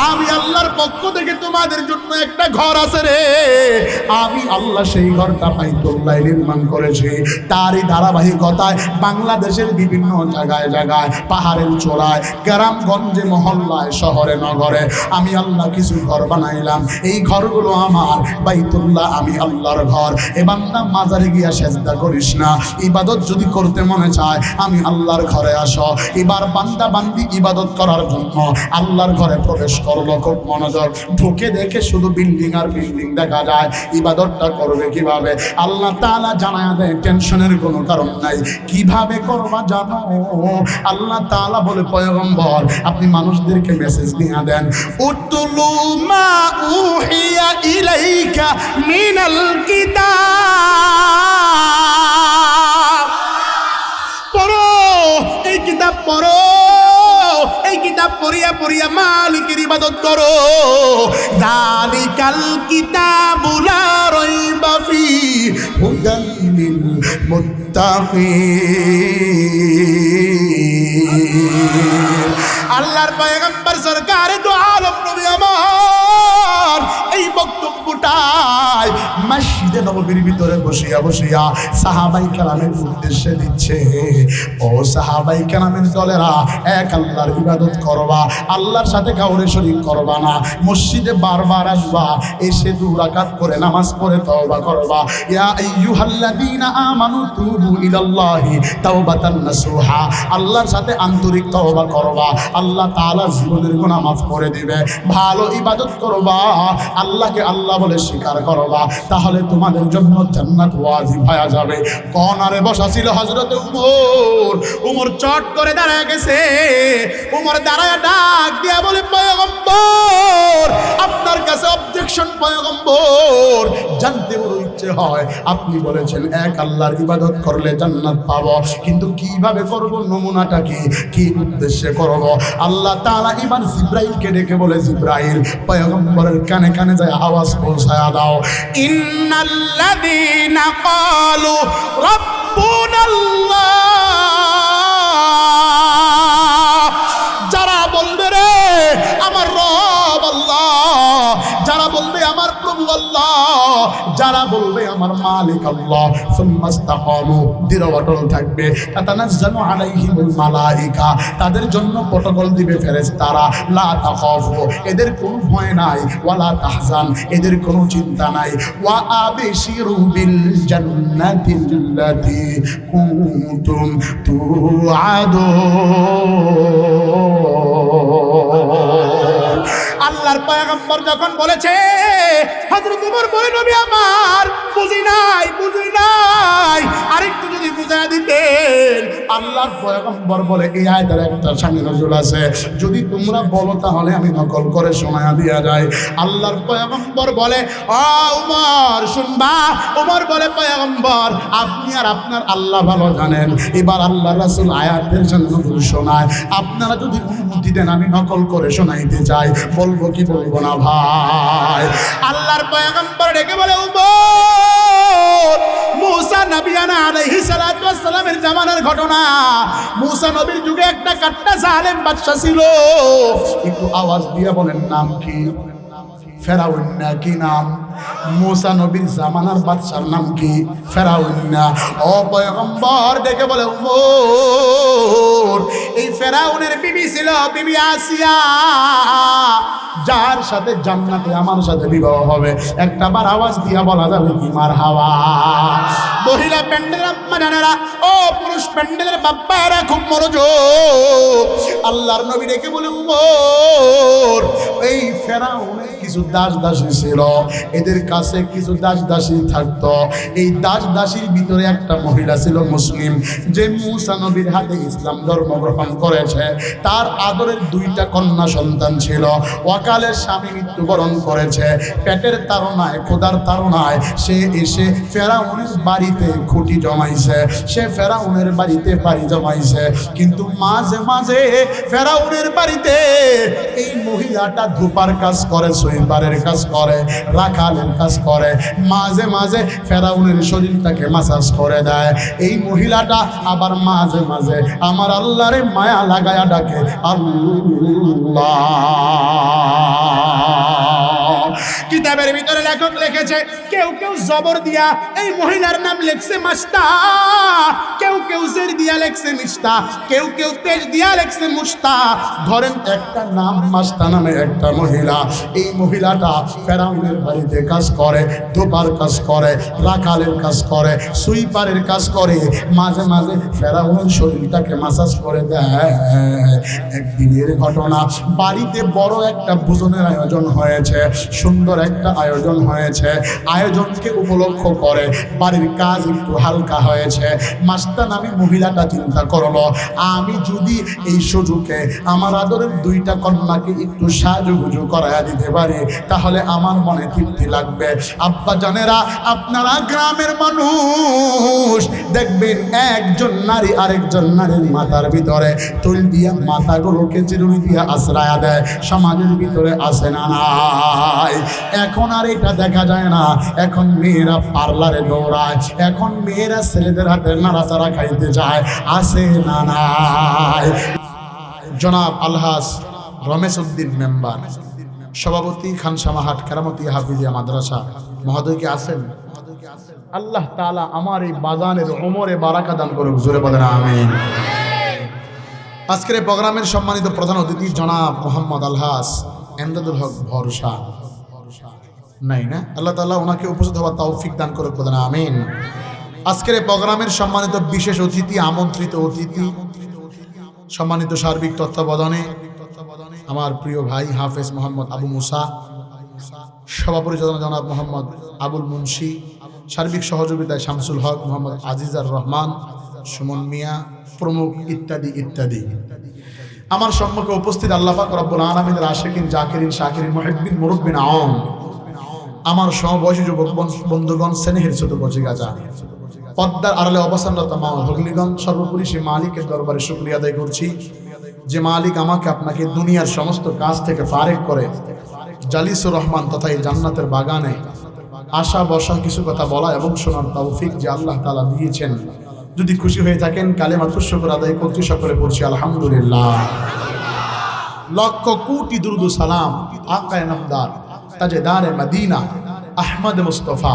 আমি আল্লাহর পক্ষ থেকে তোমাদের জন্য একটা ঘর আছে রে, আমি আল্লাহ সেই ঘরটা বাইতুল্লাহ নির্মাণ করেছি। তারই ধারাবাহিকতায় বাংলাদেশের বিভিন্ন জায়গায় জায়গায়, পাহাড়ের চূড়ায়, গ্রামগঞ্জে, মহল্লায়, শহরে নগরে আমি আল্লাহ কিছু ঘর বানাইলাম। এই ঘরগুলো আমার বাইতুল্লাহ, আমি আল্লাহর ঘর। এ বান্দা মাজারে গিয়া সেজদা করিস না, ইবাদত যদি করতে মনে চায় আমি আল্লাহর ঘরে আসো। এবার বান্দা বান্দি ইবাদত করার জন্য আল্লাহর ঘরে প্রবেশ করলো, খুব মনোযোগ। ঢুকে দেখে শুধু বিল্ডিং আর বিল্ডিং দেখা যায়, ইবাদতটা করবে কিভাবে? আল্লাহ তাআলা জানায়া দেয় টেনশনের কোনো কারণ নাই। কিভাবে করবা জানো? আল্লাহ তাআলা বলে, পয়গম্বর আপনি মানুষদেরকে মেসেজ দিয়ে দেন, উতলু মা উহিয়া ইলাইকা মিনাল কিতাব। পড়ো, এই কিতাব পড়ো, এই কিতাব পড়িয়া পড়িয়া মালিকের ইবাদত করো। যালিকাল কিতাবু লা রাইবা ফীহি হুদাল লিল মুত্তাকিন। আল্লাহর পয়গম্বর সরকারে দু আলম নবী আমার এই বক্তব্যটাই মসজিদে নববীর ভিতরে বসিয়া বসিয়া সাহাবাই কেরামের উদ্দেশ্যে দিচ্ছে। ও সাহাবাই কেরামের দলেরা, এক আল্লাহর ইবাদত করবা, আল্লাহর সাথে কাউরে শরীক করবা না। মসজিদে বারবার আসবা, এসে 2 রাকাত করে নামাজ পড়ে তওবা করবা। ইয়া আইয়ুহাল্লাযীনা আমানু তুবু ইলাল্লাহি তাওবাতান নাসুহা। আল্লাহর সাথে আন্তরিক তওবা করবা, আল্লাহ তাআলা জীবনের গুনাহ মাফ করে দিবে। ভালো ইবাদত করবা, আল্লাহকে আল্লাহ বলে স্বীকার করবা, তাহলে তোমাদের জন্য জান্নাত ওয়াজিব হয়ে যাবে। কর্নারে বসা ছিল হযরত উমর। উমর চট করে দাঁড়ায় গেছে। উমর দাঁড়ায় ডাক দিয়া বলে, পয়গম্বর আপনার কাছে অবজেকশন পয়গম্বর। জানতে বড় ইচ্ছে হয়, আপনি বলেছেন এক আল্লাহর ইবাদত করলে জান্নাত পাবো, কিন্তু কিভাবে করব? নমুনাটা কি উদ্দেশ্যে করব? আল্লাহ তাআলা এবার জিবরাইলকে ডেকে বলে, জিবরাইল পয়গম্বরের কানে কানে যায় আওয়াজ পৌঁছায়া দাও, ইন্নাল্লাযীনা ক্বালু রাব্বুনাল্লাহ। যারা বলবে রে আমার রব আল্লাহ, যারা বলবে আমার প্রভু আল্লাহ, যারা বলবে আমার মালিক আল্লাহ, সুম্মাস্তাকামু, দৃঢ় অটল থাকবে, তাতানাজ্জালু আলাইহিমুল মালাইকা, তাদের জন্য প্রটোকল দিবে ফেরেশতারা, লা তাখাফু, এদের কোনো ভয় নাই, ওয়ালা তাহজান, এদের কোনো চিন্তা নাই, ওয়া আবশিরু বিল জান্নাতিল্লাতী কুনতুম তুআদুন। আল্লাহর পয়গম্বর যখন বলেছে, হযরত ওমর বলে, নবী আমার বুঝি নাই, আরেকটু যদি বুঝায়া দিতেন। আল্লাহর পয়গম্বর বলে, এই আয়াতের একটা শানি নজরুল আছে, যদি তোমরা বলো তাহলে আমি নকল করে শোনায়া দিয়া যায়। আল্লাহর পয়গম্বর বলে, ও ওমর শুনবা? ওমর বলে, পয়গম্বর আপনি আর আপনার আল্লাহ ভালো জানেন। এবার আল্লাহ রাসূল আয়াতের শানি নজরুল শোনায়, আপনারা যদি অনুমতি দেন আমি নকল করে শোনাইতে চাই। বলবো কি বলবো না ভাই? আল্লাহর পয়গম্বর ডেকে বলে, উমর মুসা নবী আলাইহিস সালাতু ওয়াস সালামের জামানার ঘটনা। মুসা নবীর যুগে একটা কাট্টা জালেম বাদশা ছিল। একটু আওয়াজ দিয়ে বলেন নাম কি? ফেরাউন না? কি নাম? মুসা নবীর জামানার বাদশার নাম কি? ফেরাউন না? ও পয়গম্বর ডেকে বলে, উমর এই ফেরাউনের বিবি ছিল বিবি আসিয়া, যার সাথে জান্নাতে আমার সাথে বিবাহ হবে। একটা বার আওয়াজ দিয়া বলা যাবে কি? মারহাবা। মহিলা প্যান্ডেলের আম্মাজানেরা, ও পুরুষ প্যান্ডেলের বাপ্পারা খুব মনোযোগ। আল্লাহর নবী ডেকে বলে, উমর এই ফেরাউনের কিছু দাস দাসী ছিল, এদের কাছে কিছু দাস দাসী থাকতো। এই দাস দাসীর ভিতরে একটা মহিলা ছিল মুসলিম, যে মুসা নবীর হাতে ইসলাম ধর্ম গ্রহণ করেছে। তার আদরের 2টা কন্যা সন্তান ছিল। ওয়াকালের স্বামী মৃত্যুবরণ করেছে। পেটের তাড়নায়, খোদার তাড়নায় সে এসে ফেরাউনের বাড়িতে খুঁটি জমাইছে, সে ফেরাউনের বাড়িতে বাড়ি জমাইছে। কিন্তু মাঝে মাঝে ফেরাউনের বাড়িতে এই মহিলাটা ধূপার কাজ করে, সুইপারের কাজ করে, রাখালের কাজ করে, মাঝে মাঝে ফেরাউনের শরীরটাকে মাসাজ করে দেয়। এই মহিলাটা আবার মাঝে মাঝে আমার আল্লাহরে মায়া লাগায়া ডাকে, আল্লাহ। লেখক লিখেছে, কেউ কেউ জবর দিয়া এই মহিলার নাম লিখছে মাস্তা, কেউ কেউ জের দিয়া লিখছে মিস্তা, কেউ কেউ পেশ দিয়া লিখছে মুস্তা। ধরেন একটা নাম মাস্তা নামে একটা মহিলা, এই মহিলাটা ফেরাউনের বাড়িতে কাজ করে, ধোপার কাজ করে, রাখালের কাজ করে, সুইপারের কাজ করে, মাঝে মাঝে ফেরাউনের শরীরটাকে মাসাজ করে দেয়। একদিনের ঘটনা, বাড়িতে বড় একটা ভোজনের আয়োজন হয়েছে, সুন্দর একটা আয়োজন হয়েছে। আয়োজনকে উপলক্ষ করে বাড়ির কাজ একটু হালকা হয়েছে। মাস্তা নামী মহিলাটা চিন্তা করলো, আমি যদি এই সুযোগে আমার আদরের দুইটা কন্যাকে একটু সাজুগুজু করাইয়া দিতে পারি, তাহলে আমার মনে তৃপ্তি লাগবে। আব্বা জানেরা, আপনারা গ্রামের মানুষ দেখবেন একজন নারী আরেকজন নারীর মাথার ভিতরে তুল দিয়া মাথাগুলোকে চিরুনি দিয়া আশ্রয়া দেয়। সমাজের ভিতরে আসে না নাই? এখন আর এটা দেখা যায় না। এখন মেয়েরা পার্লারে দৌড়ায়, এখন মেয়েরা ছেলেদের হাতে নাড়াচাড়া খাইতে যায়, আসে না নাই? জনাব আলহাজ রমেশ উদ্দিন মেম্বার, সভাপতি খানসামাহাট কেরামতি হাফিজিয়া মাদ্রাসা মহোদয়কে আছেন? আল্লাহ তাআলা আমার এই বাজানের ওমরে বারাকা দান করুক, জোরে বলেন আমিন। আজকের এই প্রোগ্রামের সম্মানিত প্রধান অতিথি জনাব মোহাম্মদ আলহাজ এমদাদুল হক ভরসা, নাই না? আল্লাহ তাআলা ওনাকে উপস্থিত হওয়ার তৌফিক দান করুক, বলেন আমিন। আজকের এই প্রোগ্রামের সম্মানিত বিশেষ অতিথি, আমন্ত্রিত অতিথি, সম্মানিত সার্বিক তত্ত্বাবধানে আমার প্রিয় ভাই হাফেজ মোহাম্মদ আবু মুসা, সভাপরিচালনা জনাব মোহাম্মদ আবুল মুন্সি, সার্বিক সহযোগিতায় শামসুল হক, মোহাম্মদ আজিজার রহমান, সুমন মিয়া প্রমুখ ইত্যাদি ইত্যাদি। আমার সম্মুখে উপস্থিত আল্লাহ পাক রব্বুল আলামিনের আশিকিন, জাকিরিন, শাকিরিন, মুহিব্বিন, মুরব্বিন আওয়াম, আমার সমবয়সী যুবক বন্ধুগণ, স্নেহের ছোট কচিকাচা, পদ্মার আড়ালে অবস্থানরত মা ভগ্নীগণ, সর্বোপরি সে মালিকের দরবারে শুকরিয়া আদায় করছি যে মালিক আমাকে আপনাকে দুনিয়ার সমস্ত কাজ থেকে ফারেক করে জালিসুর রহমান তথা এই জান্নাতের বাগানে আশা বসা কিছু কথা বলা এবং শোনার তৌফিক যে আল্লাহ তাআলা দিয়েছেন। যদি খুশি হয়ে থাকেন কালেমাতুশ শুকর আদায় করছি, সকলে পড়ছি আলহামদুলিল্লাহ। লক্ষ কোটি দুরুদ ও সালাম আকায়ে নামদার তাজেদারে মদিনা আহমদ মুস্তফা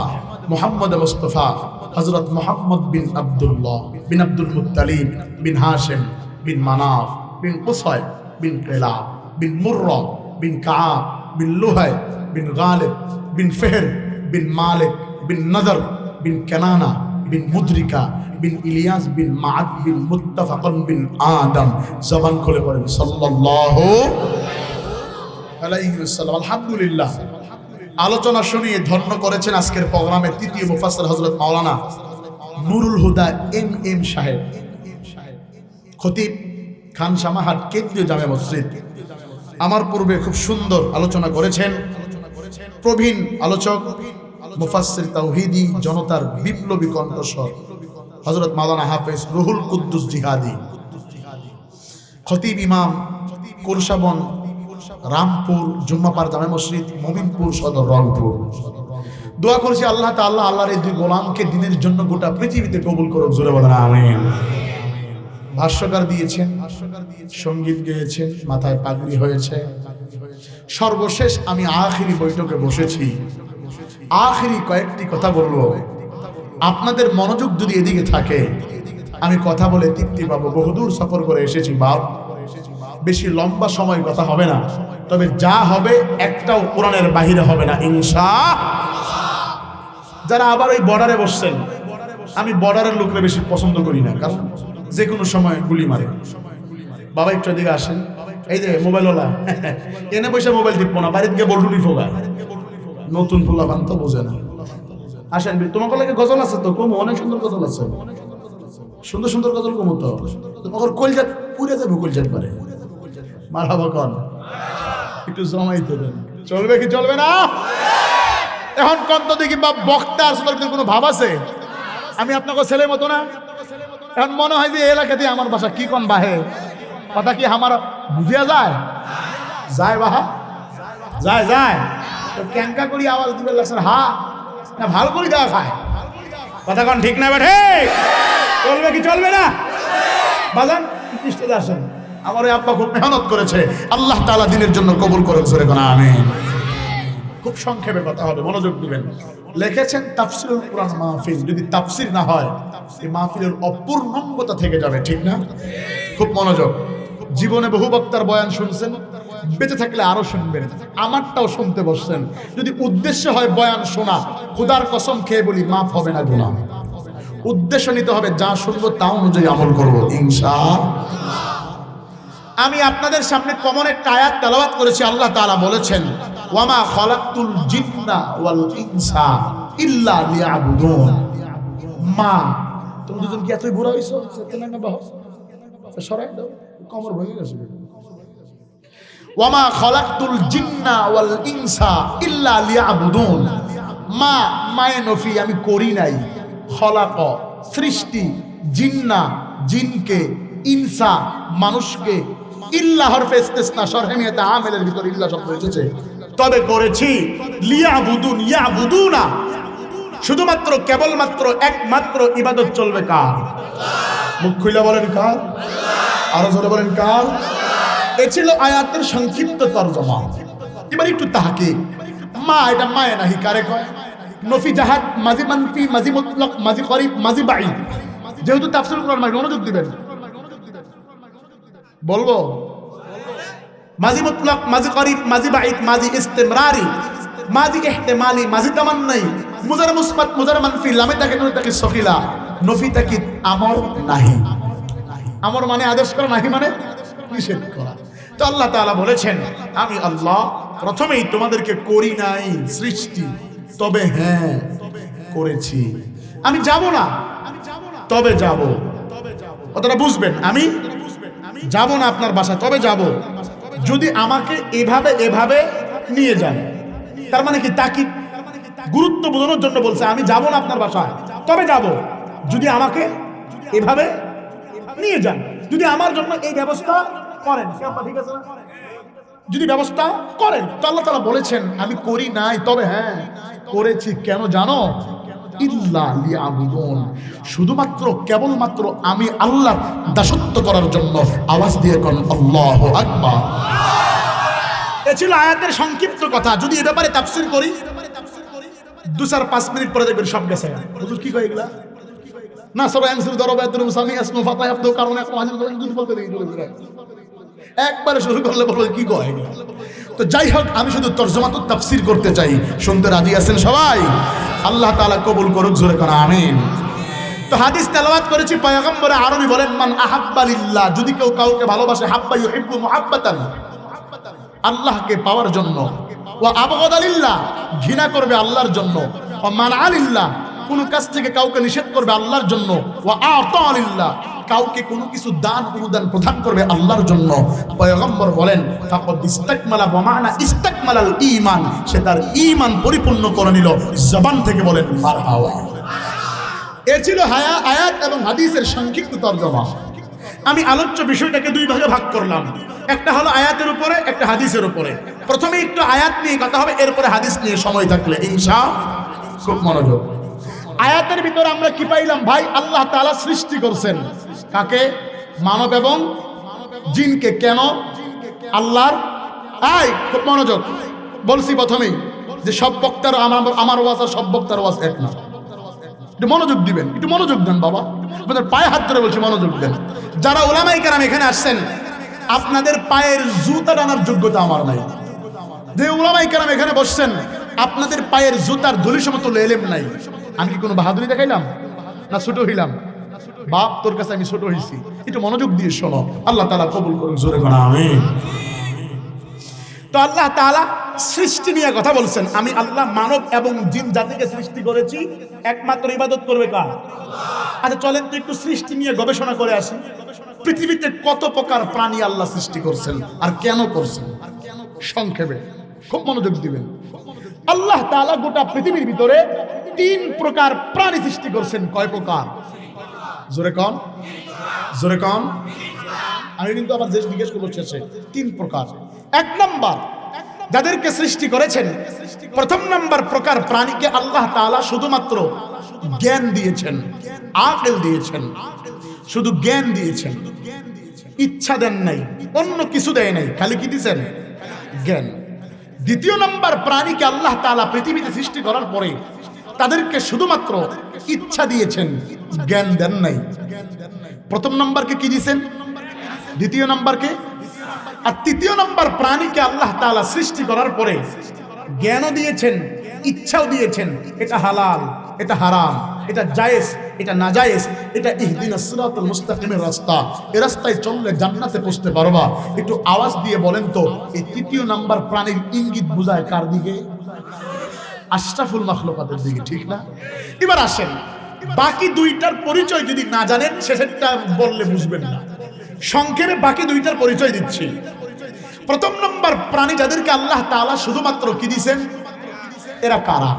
মুহাম্মদ মুস্তফা হযরত মুহাম্মদ বিন আব্দুল্লাহ বিন আব্দুল মুত্তালিব বিন হাশিম বিন মানাফ বিন কুসাই বিন কিলাব বিন মুররা বিন কাআব বিন লুহাই বিন গালিব বিন ফিহর বিন মালিক বিন নদর বিন কানানা বিন মুদরিকা বিন ইলিয়াস বিন মাআদ বিন মুত্তাফাকন বিন আদম। জবান খুলে পড়েন সাল্লাল্লাহু আলাইহি ওয়াসাল্লাম। আলহামদুলিল্লাহ। আলোচনা শুনিয়ে ধন্য করেছেন আজকের প্রোগ্রামের তৃতীয় মুফাসসির হযরত মাওলানা নুরুল হুদা এম সাহেব, খতিব খানসামাহাট কেন্দ্রীয় জামে মসজিদ। আমার পূর্বে খুব সুন্দর আলোচনা করেছেন প্রবীণ আলোচক, মুফাসসির তাওহীদি, জনতার বিপ্লবী কণ্ঠস্বর হযরত মাওলানা হাফেজ রুহুল কুদ্দুস জিহাদি, খতিব ইমাম কুরসাবন রামপুর জুম্মাপাড়া জামে মসজিদ, মোমিনপুর সদর, রংপুর। দোয়া করছি আল্লাহ তাআলা আল্লাহর এই দুই গোলামকে দিনের জন্য গোটা পৃথিবীতে কবুল করুক, জোরে বলেন আমিন। ভাষ্যকার দিয়েছেন, সঙ্গীত গেয়েছেন, মাথায় পাগড়ি হয়েছে। সর্বশেষ আমি আখিরি বৈঠকে বসেছি, আখিরি কয়েকটি কথা বলবো। আপনাদের মনোযোগ যদি এদিকে থাকে আমি কথা বলে তৃপ্তি পাবো। বহুদূর সফর করে এসেছি বাপ, বেশি লম্বা সময় কথা হবে না, তবে যা হবে একটাও কোরআনের বাহিরে হবে না ইনশাআল্লাহ। যারা আবার ওই বর্ডারে বসছেন, আমি বর্ডারের লোকরা বেশি পছন্দ করি না, কারণ যে কোনো সময় গুলি মারে। বাবা একটু এদিকে আসেন, এই যে মোবাইলওয়ালা এনে পয়সা মোবাইল টিপবো না, বাড়িতে গিয়ে বলটুলি ফোগা, নতুন পোলাপান তো বোঝে না। আসেন, তোমার লাগে গজল আছে তো কমো, অনেক সুন্দর গজল আছে, সুন্দর সুন্দর গজল কমো তো তোমার কলজাত পুড়ে যাবে, কলজাত পারে মারহাবা কন, একটু জমাইতে দেন। চলবে কি চলবে না? এখন কন্ত দেখি বা বক্তা আসলে কোনো ভাব আছে? আমি আপনাকে ছেলে মতো না? এখন মনে হয় যে এলাকা দিয়ে আমার বাসা, কি কোন বাহে কথা কি আমার বুঝিয়া যায়? যায় বাহা, যায় যায় ক্যাঙ্কা করি আওয়াজ দিবে লাগছে, হা না ভালো করে দেওয়া খায়, কথা কোন ঠিক না? বেঠে চলবে কি চলবে না? বাজান দৃষ্টিতে আসেন, আমার ওই আব্বা খুব মেহনত করেছে, আল্লাহ তাআলা দিনের জন্য কবুল করুক, জোরে কোন আমিন। খুব সংক্ষেপে কথা হবে, মনোযোগ দিবেন। লিখেছেন তাফসিরুল কুরআন মাহফিল। যদি তাফসির না হয় এই মাহফিলের অপূর্ণাঙ্গতা থেকে যাবে, ঠিক না? খুব মনোযোগ। জীবনে বহু বক্তার বয়ান শুনছেন, বেঁচে থাকলে আরো শুনবেন, আমারটাও শুনতে বসছেন। যদি উদ্দেশ্য হয় বয়ান শোনা, খোদার কসম খেয়ে বলি মাফ হবে না গুনাহ। উদ্দেশ্য নিতে হবে, যা শুনবো তা অনুযায়ী আমল করবো ইনশাআল্লাহ। আমি আপনাদের সামনে কমন একটা আয়াত তেলাওয়াত করেছি। আল্লাহ তাআলা বলেছেন, ওয়ামা খালাকতুল জিন্না ওয়াল ইনসা ইল্লা লিয়াবুদুন। মা, তুমি দুজন কি এতই বুড়া হইছো? সেতেনা না বাহ, সরাই দাও, কমর ভেঙে গেছে। ওয়ামা খালাকতুল জিন্না ওয়াল ইনসা ইল্লা লিয়াবুদুন। মা, মায়ে নফি, আমি করি নাই। খলাক সৃষ্টি, জিন্না জিনকে, ইনসা মানুষকে, ইল্লা হরফে ইস্তিসনা শরহিয়াতে আমেলের ভিতর ইল্লা শব্দ এসেছে, তবে করেছি লিয়াবুদুন, ইয়াবুদুনা, শুধুমাত্র কেবলমাত্র একমাত্র ইবাদত চলবে কার? মুখ খুলে বলেন কার? আরো জোরে বলেন কার? এ ছিল আয়াতের সংক্ষিপ্ত তরজমা। এবার একটু তাহকিক। মা, এটা মায়ে নাহি কারে কয়? নফি জাহাদ, মাজি মানফি, মাজি মুতলাক, মাজি করিব, মাজি বাঈদ। যেহেতু তাফসীরুল কুরআন মানে মনোযোগ দিবেন, বলবো মাজি মুতলাক, মাজি করিব, মাজি বাঈদ, মাজি ইস্তিমরারি, মাজি ইহতিমালি, মাজি তামান্নাই, মুজার মুসবাত, মুজার মানফি, লামে তাকে নুন তাকে সখিলা, নফি তাকে আমর নাহি। আমর মানে আদেশ করা, নাহি মানে নিষেধ করা। তো আল্লাহ তাআলা বলেছেন, আমি আল্লাহ প্রথমেই তোমাদেরকে করি নাই সৃষ্টি, তবে হ্যাঁ করেছি। আমি যাব না, তবে যাব। কথাটা বুঝবেন, আমি যাব না আপনার বাসায়, তবে যাব যদি আমাকে এভাবে এভাবে নিয়ে যান। তার মানে কি? তাকি গুরুত্ব বোঝানোর জন্য বলছে, আমি যাব না আপনার বাসায়, তবে যাব যদি আমাকে এভাবে নিয়ে যান, যদি আমার জন্য এই ব্যবস্থা করেন। ঠিক আছে, যদি ব্যবস্থা করেন। তো আল্লাহ তাআলা বলেছেন, আমি করি নাই, তবে হ্যাঁ করেছি। কেন জানো? ইল্লা লিয়াবুদুন, শুধুমাত্র কেবলমাত্র আমি আল্লাহ দাসত্ব করার জন্য। আওয়াজ দিয়ে কোন আল্লাহু আকবার। এ ছিল আয়াতের সংক্ষিপ্ত কথা। যদি এ ব্যাপারে তাফসীর করি 2-5 মিনিট পরে দেখবেন সব গেছে। হুজুর কি কয় এগুলা? না সবাই আনসার দরবাতুল মুসামি আসনু ফাতা ইয়াফদু কারণে এখন হাজির যদি বলতে দেই একবারে শুরু করলে বলবো কি কয় এগুলা। তো যাই হোক, আমি শুধু তরজমাতুত তাফসীর করতে চাই। শুনতে রাজি আছেন সবাই? আল্লাহ তাআলা কবুল করুক, জোরে কোন আমিন। তো হাদিস তেলাওয়াত করেছি, পয়গম্বর আরবি বলেন, মান আহাব্বা লিল্লাহ, যদি কেউ কাউকে ভালোবাসে, হাব্বা ইউহিব্বু মুহাব্বাতান, আল্লাহকে পাওয়ার জন্য, ওয়া আবগাদা লিল্লাহ, ঘৃণা করবে আল্লাহর জন্য, ওয়া মানআ লিল্লাহ, কোন কাজ থেকে কাউকে নিষেধ করবে আল্লাহর জন্য, ওয়া আতা লিল্লাহ, কাউকে কোনো কিছু দান অনুদান প্রদান করবে আল্লাহর জন্য। পয়গম্বর বলেন, ফাকাদ ইস্তাকমালা, ওয়া মা'না ইস্তাকমালাল ঈমান, সে তার ঈমান পরিপূর্ণ করে নিল। জবান থেকে বলেন মারহাবা। এ ছিল আয়াত এবং হাদিসের সংক্ষিপ্ত তরজমা। আমি আলোচ্য বিষয়টাকে দুই ভাগে ভাগ করলাম, একটা হলো আয়াতের উপরে, একটা হাদিসের উপরে। প্রথমে একটু আয়াত নিয়ে কথা হবে, এরপরে হাদিস নিয়ে সময় থাকলে ইনশাআল্লাহ। খুব মনোযোগ। আয়াতের ভিতরে আমরা কি পাইলাম ভাই? আল্লাহ তাআলা সৃষ্টি করছেন কাকে? মানব এবং জিনকে। কেন? আল্লাহর খুব মনোযোগ। বলছি প্রথমেই যে সব বক্তার আমার ওয়াজ আর সব বক্তার ওয়াজ এক না। একটু মনোযোগ দিবেন, একটু মনোযোগ দেন বাবা, আপনাদের পায়ে হাত ধরে বলছি মনোযোগ দেন। যারা উলামায়ে কেরাম এখানে আসছেন, আপনাদের পায়ের জুতা টানার যোগ্যতা আমার নাই। যে উলামায়ে কেরাম এখানে বসছেন, আপনাদের পায়ের জুতার ধুলি সমতুল্য ইলম নাই। আমি কি কোনো বাহাদুরি দেখাইলাম? না ছোট হইলাম? বাপ, তোর কাছে আমি ছোট হইছি? একটু মনোযোগ দিয়ে শোনো। আল্লাহ তাআলা কবুল করুন, জোরে বলো আমিন। তো আল্লাহ তাআলা সৃষ্টি নিয়ে কথা বলছেন। আমি আল্লাহ মানব এবং জিন জাতিকে সৃষ্টি করেছি, একমাত্র ইবাদত করবে কার? আচ্ছা চলেন তো একটু সৃষ্টি নিয়ে গবেষণা করে আসি। পৃথিবীতে কত প্রকার প্রাণী আল্লাহ সৃষ্টি করছেন আর কেন করছেন? সংক্ষেপে খুব মনোযোগ দিবেন। আল্লাহ তাআলা গোটা পৃথিবীর ভিতরে 3 প্রকার প্রাণী সৃষ্টি করছেন। কয় প্রকার? জোরে কন, জোরে কন। আমি কিন্তু আবার যে জিজ্ঞেস করবো শেষে 3 প্রকার। 1 নাম্বার, যাদেরকে সৃষ্টি করেছেন, প্রথম নাম্বার প্রকার প্রাণীকে আল্লাহ তাআলা শুধুমাত্র জ্ঞান দিয়েছেন, আকল দিয়েছেন, শুধু জ্ঞান দিয়েছেন, ইচ্ছা দেন নাই, অন্য কিছু দেয় নাই, খালি কি দিয়েছেন? জ্ঞান। দ্বিতীয় নাম্বার প্রাণীকে আল্লাহ তাআলা পৃথিবীতে সৃষ্টি করার পরে তাদেরকে শুধুমাত্র ইচ্ছা দিয়েছেন, জ্ঞান দেন নাই। প্রথম নাম্বারকে কি দিয়েছেন? দ্বিতীয় নাম্বারকে। আর তৃতীয় নাম্বার প্রাণীকে আল্লাহ তাআলা সৃষ্টি করার পরে জ্ঞানও দিয়েছেন, ইচ্ছাও দিয়েছেন। এটা হালাল, এটা হারাম, এটা জায়েজ, এটা নাজায়েজ, এটা ইহদিনাস সিরাতাল মুস্তাকিমের রাস্তা, এই রাস্তায় চললে জান্নাতে পৌঁছতে পারবা। একটু আওয়াজ দিয়ে বলেন তো, এই তৃতীয় নাম্বার প্রাণীর ইঙ্গিত বোঝায় কার দিকে? আশরাফুল মাখলুকাতের দিকে, ঠিক না? এবার আসেন, বাকি দুইটার পরিচয় যদি না জানেন শেষেরটা বললে বুঝবেন না। সংক্ষেপে বাকি দুইটার পরিচয় দিচ্ছি। প্রথম নম্বর প্রাণী যাদেরকে আল্লাহ তাআলা শুধুমাত্র কি দিয়েছেন, এরা কারা?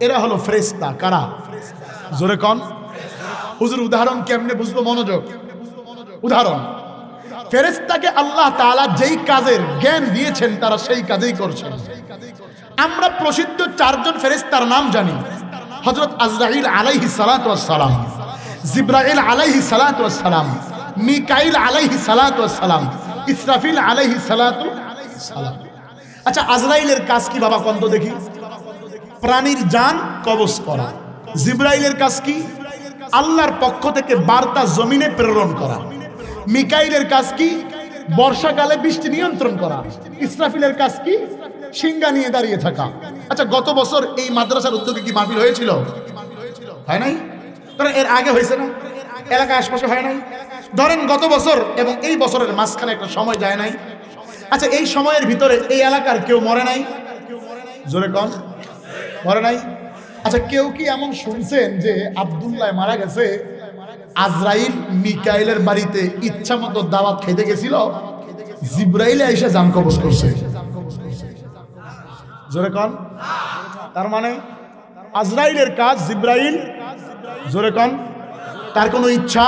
এরা হলো ফেরেশতা। কারা? জোরে কোন? হুজুর উদাহরণ কেমনে বুঝবো? মনোযোগ। উদাহরণ, ফেরেশতাকে আল্লাহ তাআলা যেই কাজের জ্ঞান দিয়েছেন তারা সেই কাজেই করছেন। আমরা প্রসিদ্ধ চারজন ফেরেশতার নাম জানি। হযরত আজরাইল আলাইহিস সালাতু ওয়াস সালাম, জিবরাইল আলাইহিস সালাতু ওয়াস সালাম, মিকাইল আলাইহিস সালাতু ওয়াস সালাম, ইসরাফিল আলাইহিস সালাতু ওয়াস সালাম। আচ্ছা, আজরাইলের কাজ কি বাবা কোন তো দেখি? প্রাণীর জান কবজ করা। জিবরাইলের কাজ কি? আল্লাহর পক্ষ থেকে বার্তা জমিনে প্রেরণ করা। মিকাইলের কাজ কি? বর্ষাকালে বৃষ্টি নিয়ন্ত্রণ করা। ইসরাফিলের কাজ কি? সিংহা নিয়ে দাঁড়িয়ে থাকা। আচ্ছা, গত বছর এই মাদ্রাসার উদ্যোগে কি মাহফিল হয়েছিল? হয় নাই? ধরেন এর আগে হয়েছে না? এলাকায় আশপাশে হয় নাই? ধরেন গত বছর এবং এই বছরের মাঝখানে একটা সময় যায় নাই? আচ্ছা, এই সময়ের ভিতরে এই এলাকার কেউ মরে নাই? জোরে কন, মরে নাই? আচ্ছা, কেউ কি এমন শুনছেন যে আব্দুল্লাহ মারা গেছে, আজরাইল মিকাইলের বাড়িতে ইচ্ছা মতো দাওয়াত খেতে গেছিল, জিবরাইলে এসে জান কবজ করছে? জোরে কন। তার মানে আজরাইলের কাজ জিবরাইল, জোরে কন, তার কোনো ইচ্ছা,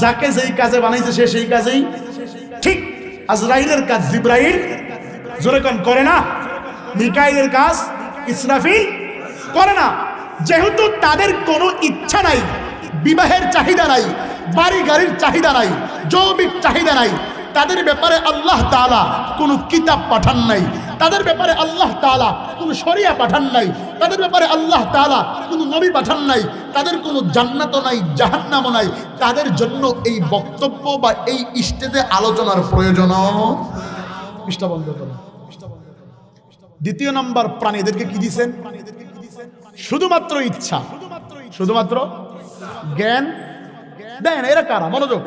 যাকে যেই কাজে বানাইছে সে সেই কাজেই। ঠিক আজরাইলের কাজ জিবরাইল, জোরে কন, করে না। মিকাইলের কাজ ইসরাফিল করে না। যেহেতু তাদের কোনো ইচ্ছা নাই, বিবাহের চাহিদা নাই, বাড়ি গাড়ির চাহিদা নাই, যৌবিক চাহিদা নাই, তাদের ব্যাপারে আল্লাহ তাআলা কোনো কিতাব পাঠান নাই, তাদের ব্যাপারে আল্লাহ তাআলা কোনো শরিয়া পাঠান নাই, তাদের ব্যাপারে আল্লাহ তাআলা কোনো নবী পাঠান নাই, তাদের কোনো জান্নাতও নাই, জাহান্নামও নাই। তাদের জন্য এই বক্তব্য বা এই স্টেজে আলোচনার প্রয়োজন। পৃষ্ঠা বন্ধ করুন। দ্বিতীয় নম্বর প্রাণী, এদেরকে কি দিয়েছেন? শুধুমাত্র ইচ্ছা, শুধুমাত্র জ্ঞান দেন। এরা কারা? মনোযোগ।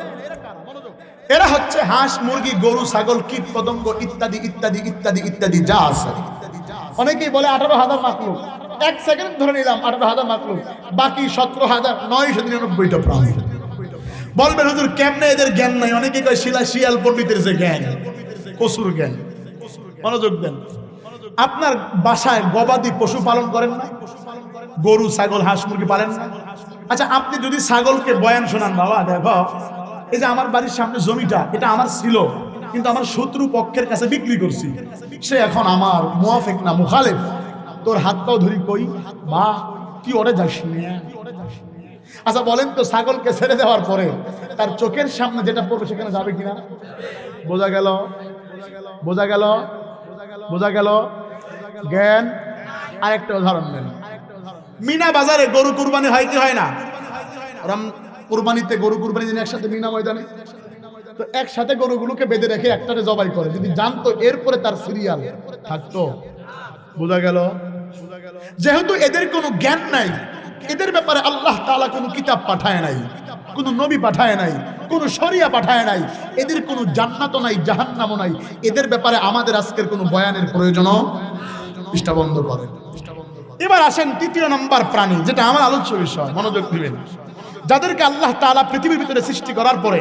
এরা হচ্ছে হাঁস, মুরগি, গরু, ছাগল, কীট পতঙ্গ ইত্যাদি ইত্যাদি ইত্যাদি ইত্যাদি যা আছে। অনেকেই বলে 18,000 মাখলুক। এক সেকেন্ড ধরে নিলাম 18,000 মাখলুক, বাকি 17,999টা প্রাণী। বলবেন হুজুর কেমনে এদের জ্ঞান নাই? অনেকেই কয় শিয়াল পণ্ডিতের যে জ্ঞান, কসুর জ্ঞান। মনোযোগ দেন। আপনার বাসায় গবাদি পশু পালন করেন না? গরু, ছাগল, হাঁস, মুরগি পালেন না? আচ্ছা, আপনি যদি ছাগলকে বয়ান শোনান, বাবা দেখো এই যে আমার বাড়ির সামনে জমিটা, এটা আমার ছিল, কিন্তু আমার শত্রু পক্ষের কাছে বিক্রি করছি, সে এখন আমার মুয়াফিক না মুখালিফ, তোর হাত পাও ধরি কই বা তুই ওরে যাস না। আচ্ছা বলেন তো, ছাগলকে ছেড়ে দেওয়ার পরে তার চোখের সামনে যেটা পড়বে সেখানে যাবে কিনা? বোঝা গেল? বোঝা গেল? বোঝা গেল? জ্ঞান। আরেকটা উদাহরণ দেন। মিনা বাজারে গরু কুরবানি হয় কি হয় না? কুরবানিতে গরু কুরবানি দিন একসাথে মিনা ময়দানে, তো একসাথে গরুগুলোকে বেঁধে রেখে একটারে জবাই করে। যদি জানতো এরপরে তার সিরিয়াল থাকতো। বোঝা গেল? যেহেতু এদের কোনো জ্ঞান নাই, এদের ব্যাপারে আল্লাহ তাআলা কোনো কিতাব পাঠায় নাই, কোনো নবী পাঠায় নাই, কোনো শরিয়া পাঠায় নাই, এদের কোনো জান্নাতও নাই, জাহান্নামও নাই, এদের ব্যাপারে আমাদের আজকের কোনো বয়ানের প্রয়োজনও। পৃষ্ঠা বন্ধ করেন। এবার আসেন তৃতীয় নম্বর প্রাণী, যেটা আমার আলোচ্য বিষয়, মনোযোগ দিবেন। যাদেরকে আল্লাহ তাআলা পৃথিবীর ভিতরে সৃষ্টি করার পরে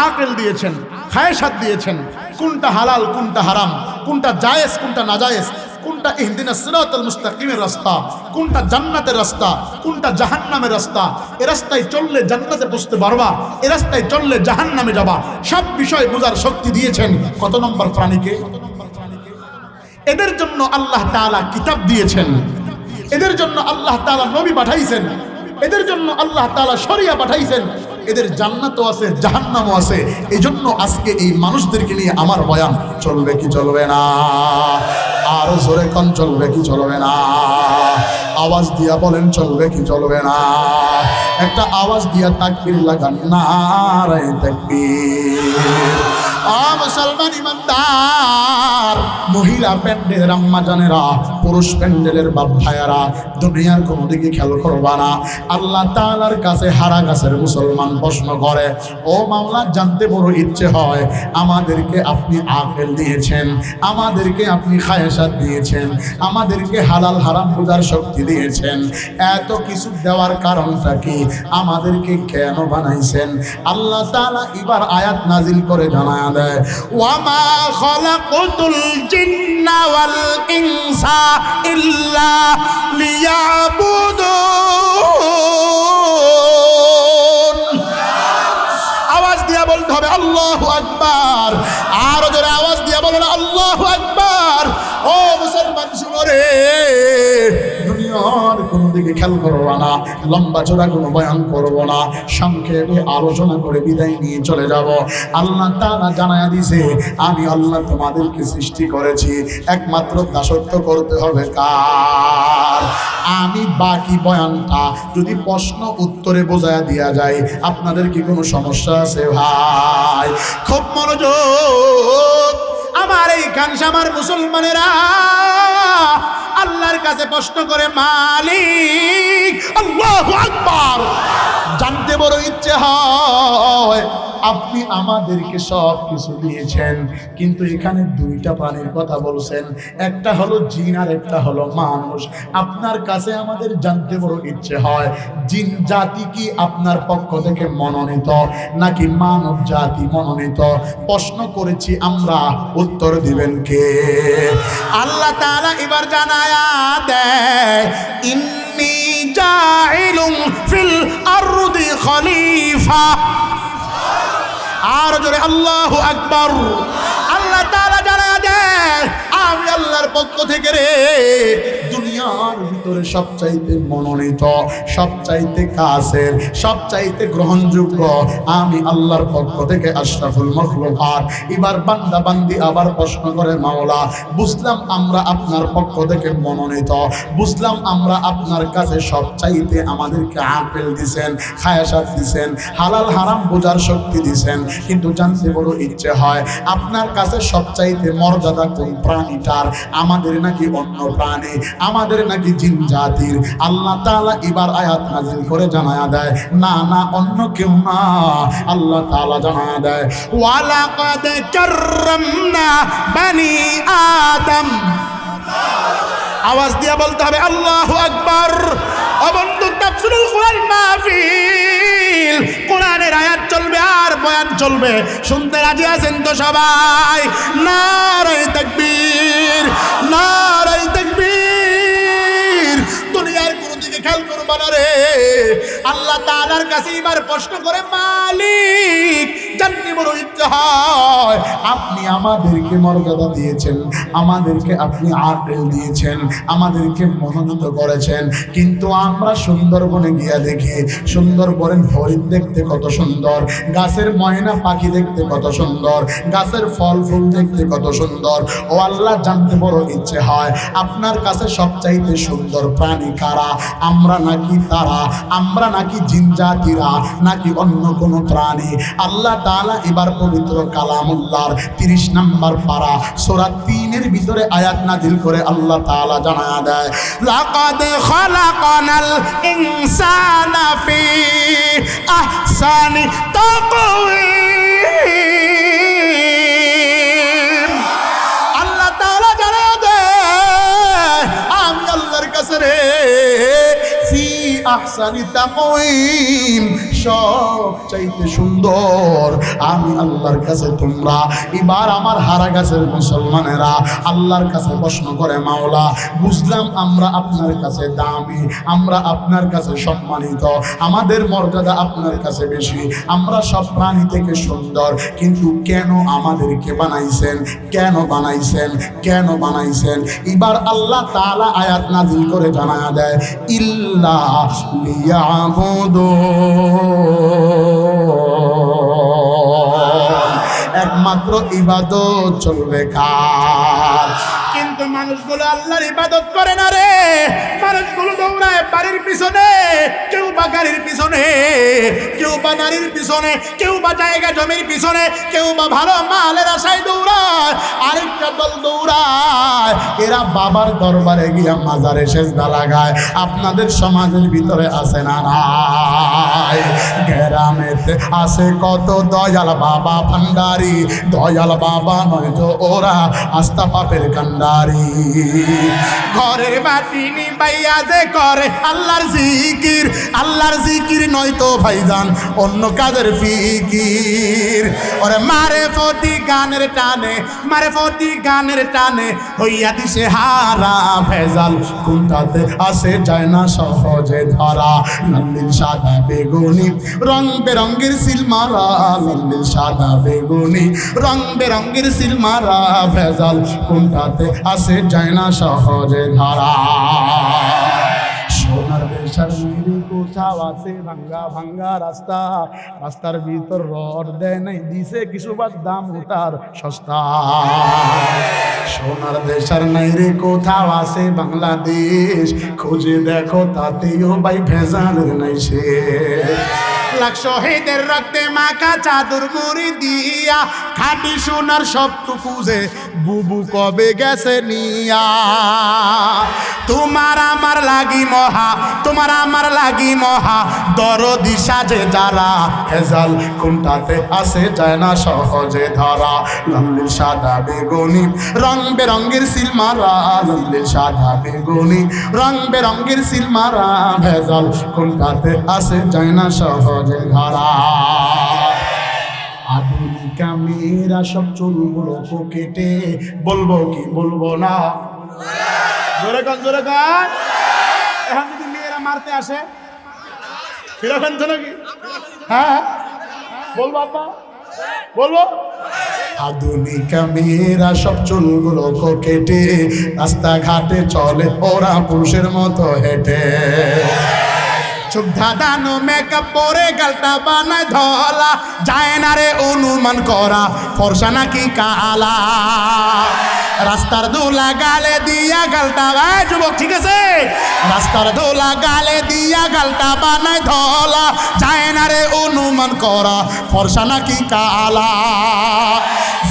আকল দিয়েছেন, খায়সাত দিয়েছেন, কোনটা হালাল কোনটা হারাম, কোনটা জায়েজ কোনটা নাজায়েজ, কোনটা ইহদিনাস সিরাতাল মুস্তাকিমের রাস্তা, কোনটা জান্নাতের রাস্তা, কোনটা জাহান্নামের রাস্তা, এই রাস্তায় চললে জান্নাতে পৌঁছতে পারবা, এই রাস্তায় চললে জাহান্নামে যাবা, সব বিষয় বোঝার শক্তি দিয়েছেন কত নম্বর প্রাণীকে? এদের জন্য আল্লাহ তাআলা কিতাব দিয়েছেন, এদের জন্য আল্লাহ তাআলা নবী পাঠাইছেন, এদের জন্য আল্লাহ তাআলা শরিয়া পাঠাইছেন, এদের জান্নাতও আছে জাহান্নামও আছে। এজন্য আজকে এই মানুষদেরকে নিয়ে আমার বয়ান চলবে কি চলবে না? আরো জোরে কোন চলবে কি চলবে না? আওয়াজ দিয়া বলেন চলবে কি চলবে না? একটা আওয়াজ দিয়া তাকবীর লাগান, নারায়ে তাকবীর। মুসলমান ইমানদার, মহিলা প্যান্ডেলের আম্মা জানেরা, পুরুষ প্যান্ডেলের বাপ ভাইয়ারা, দুনিয়ার কোনো দিকে খেয়াল করবা না। আল্লাহ তাআলার কাছে হারা গাছের মুসলমান প্রশ্ন করে, ও মাওলা, জানতে বড় ইচ্ছে হয়, আমাদেরকে আপনি আকল দিয়েছেন, আমাদেরকে আপনি খায়েশাত দিয়েছেন, আমাদেরকে হালাল হারাম বোঝার শক্তি দিয়েছেন, এত কিছু দেওয়ার কারণটা কি? আমাদেরকে কেন বানাইছেন? আল্লাহ তাআলা এবার আয়াত নাজিল করে জানায় দেয়, ওয়ামা খালাকুতুল জিন্না ওয়াল ইনসা ইল্লা লিয়াবুদুন। আওয়াজ দিয়া বলতে হবে আল্লাহু আকবার। আরো জোরে আওয়াজ দিয়া বলেন আল্লাহু আকবার। ও মুসলমান শুনো রে, দুনিয়ার কোনো দিকে খেয়াল করবো না, লম্বা চোরা কোনো বয়ান করবো না, সংক্ষেপে আলোচনা করে বিদায় নিয়ে চলে যাব। আল্লাহ তাআলা জানায়া দিছে, আমি আল্লাহ তোমাদেরকে সৃষ্টি করেছি, একমাত্র দাসত্ব করতে হবে কার? আমি। বাকি বয়ানটা যদি প্রশ্ন উত্তরে বোঝায়া দেয়া যায়, আপনাদের কি কোনো সমস্যা আছে ভাই? খুব মনোযোগ। আমার এই খানসামার মুসলমানেরা আল্লাহর কাছে প্রশ্ন করে, মালিক, আল্লাহু আকবার। জানতে বড় ইচ্ছে হয়, আপনি আমাদেরকে সব কিছু দিয়েছেন, কিন্তু এখানে দুইটা প্রাণীর কথা বলছেন, একটা হলো জিন আর একটা হলো মানুষ। আপনার কাছে আমাদের জানতে বড় ইচ্ছে হয়, জিন জাতি কি আপনার পক্ষ থেকে মনোনীত নাকি মানব জাতি মনোনীত? প্রশ্ন করেছি আমরা, উত্তর দিবেন কে? আল্লাহ তাআলা এবার জানায়া দেয়, ইন্নী জাইলুন ফিল আরদি খলিফা। আর জোরে আল্লাহু আকবার। আল্লাহ তাআলা জানায়া দেয়, আমি আল্লাহর পক্ষ থেকে রে দুনিয়ার ভিতরে সবচাইতে মনোনীত, সবচাইতে কাছের, সবচাইতে গ্রহণযোগ্য, আমি আল্লাহর পক্ষ থেকে আশরাফুল মাখলুকাত। এবার বান্দা বান্দি আবার প্রশ্ন করে, মাওলা, বুঝলাম আমরা আপনার পক্ষ থেকে মনোনীত, বুঝলাম আমরা আপনার কাছে সবচাইতে আমাদেরকে আকল দিছেন, খায়াসাত দিছেন, হালাল হারাম বোঝার শক্তি দিছেন, কিন্তু জানতে বড় ইচ্ছে হয়, আপনার কাছে সবচাইতে মর্যাদা কোন প্রাণীটার? আমাদের নাকি অন্য প্রাণী? আমাদের নাকি জিন জাতির? আল্লাহ তাআলা এবার আয়াত নাযিল করে জানায়া দেয়, না না, অন্য কেউ না। আল্লাহ তাআলা জানায়া দেয়, ওয়ালাকাদ কাররামনা বানি আদম। আওয়াজ দিয়ে বলতে হবে আল্লাহু আকবার। ও বন্ধু, তাফসীরুল কোরআন মাহফিল, কোরআনের আয়াত চলবে আর বয়ান চলবে। শুনতে রাজি আছেন তো সবাই? নারায়ে তাকবীর, নারায়ে তাকবীর। দুনিয়ার কোন দিকে খেয়াল করবা না রে। আল্লাহ তাআলার কাছে এবার প্রশ্ন করে, মালিক, জানতে বড় ইচ্ছা হয়, আপনি আমাদেরকে মর্যাদা দিয়েছেন, আমাদেরকে আপনি আকল দিয়েছেন, আমাদেরকে মনোনীত করেছেন, কিন্তু আমরা সুন্দরবনে গিয়া দেখি, সুন্দরবনের হরিণ দেখতে কত সুন্দর, গাছের ময়না পাখি দেখতে কত সুন্দর, গাছের ফল ফুল দেখতে কত সুন্দর। ও আল্লাহ, জানতে বড় ইচ্ছে হয়, আপনার কাছে সবচাইতে সুন্দর প্রাণী কারা? আমরা নাকি তারা? আমরা নাকি জিন জাতিরা, নাকি অন্য কোনো প্রাণী? আল্লাহ তাআলা এবার পবিত্র কালামুল্লাহর 30 নম্বর পারা সূরা 3-এর ভিতরে আয়াত নাযিল করে আল্লাহ তাআলা জানায়া দেয়, লাকাদ খালাকানাল ইনসানা ফি আহসানি তাকওয়িম। আল্লাহ তাআলা জানায়া দেয়, আমি আল্লাহর কাছে রে ফি আহসানি তাকওয়িম, সবচাইতে সুন্দর আমি আল্লাহর কাছে। তোমরা এবার আমার হারা গাছের মুসলমানেরা আল্লাহর কাছে প্রশ্ন করে, মাওলা, বুঝলাম আমরা আপনার কাছে দামি, আমরা আপনার কাছে সম্মানিত, আমাদের মর্যাদা আপনার কাছে বেশি, আমরা সব প্রাণী থেকে সুন্দর, কিন্তু কেন আমাদেরকে বানাইছেন? কেন বানাইছেন? কেন বানাইছেন? এবার আল্লাহ তাআলা আয়াত নাযিল করে জানায়া দেয়, ইল্লা লিয়াবুদুন। একমাত্র ইবাদত চলবে কার? কিন্তু মানুষগুলো আল্লাহর ইবাদত করে না রে। মানুষগুলো দৌড়ায় বাড়ির পিছনে, কেউ বা গাড়ির পিছনে, কেউ বা নারীর পিছনে, কেউ বা জায়গা জমির পিছনে, কেউ বা ভালো মালের আশায় দৌড়ায়। আরেকটা দল দৌড়ায়, এরা বাবার দরবারে গিয়া মাজারে সেজদা লাগায়। আপনাদের সমাজের ভিতরে আছে না নাই? গ্রামেতে আছে কত দয়াল বাবা ভান্ডারি, দয়াল বাবা নয়তো ওরা আস্থা পাপের কান্ডারি। ঘরের বাতি নিবাইয়া যে করে আল্লাহর জিকির, আল্লাহর জিকির নয়তো ভাইজান অন্য কাজের ফিকির। ওরে মারে ফতি গানের টানে, মারে ফতি গানের টানে হইয়া দিছে হারা ভেজাল। কোনটাতে আসে যায় না সহজে ধরা, লাল্লিল সাদা বেগুনি রং বেরঙ্গের সিলমারা, লাল্লিল সাদা বেগুনি রং বেরঙ্গের সিলমারা ভেজাল। কোনটাতে আসে যায় না সহজে ধরা। সোনার দেশের মেরি কোথাও আছে ভাঙ্গা ভাঙ্গা রাস্তা, রাস্তার ভিতর রড দেয় নাই, দিছে কিছু বাদ দাম ওটার সস্তা। সোনার দেশের নাইরে কোথাও আছে বাংলাদেশ, খুঁজে দেখো তাতেও ভাই ভেজালের নাই সে। লাখ শহীদের রক্তে মাখা চাদর মুড়ি দিয়া, খাঁটি সোনার সবটুকু যে বুবু কবে গেছে নিয়া। তোমার আমার লাগি মহা, তোমার আমার লাগি মহা দরদি সাজে যারা, ভেজাল কোনটাতে আসে যায় না সহজে ধরা। লাল্লিল সাদা বেগুনি রং বেরঙ্গের সিলমারা, লাল্লিল সাদা বেগুনি রং বেরঙ্গের সিলমারা ভেজাল। কোনটাতে আসে যায় না সহজে ধরা। আধুনিকা মেয়েরা সব চুলগুলো কেটে, বলবো কি বলবো না? জোরে কান জোরে কান। এখন যদি মেয়েরা মারতে আসে ফিরাবেন তো নাকি? হ্যাঁ বলবো আব্বা, বলবো। আধুনিকা মেয়েরা সব চুলগুলো কেটে রাস্তাঘাটে চলে ওরা পুরুষের মতো হেঁটে। চোখ ধাঁধানো মেকআপ পরে গালটা বানায় ধলা, যায় না রে অনুমান করা ফর্সা নাকি কালা। রাস্তার দোলা গালে দিয়া গালটা, যুবক ঠিক আছে, রাস্তার দোলা গালে দিয়া গালটা বানায় ধলা, যায় না রে অনুমান করা ফর্সা নাকি কালা।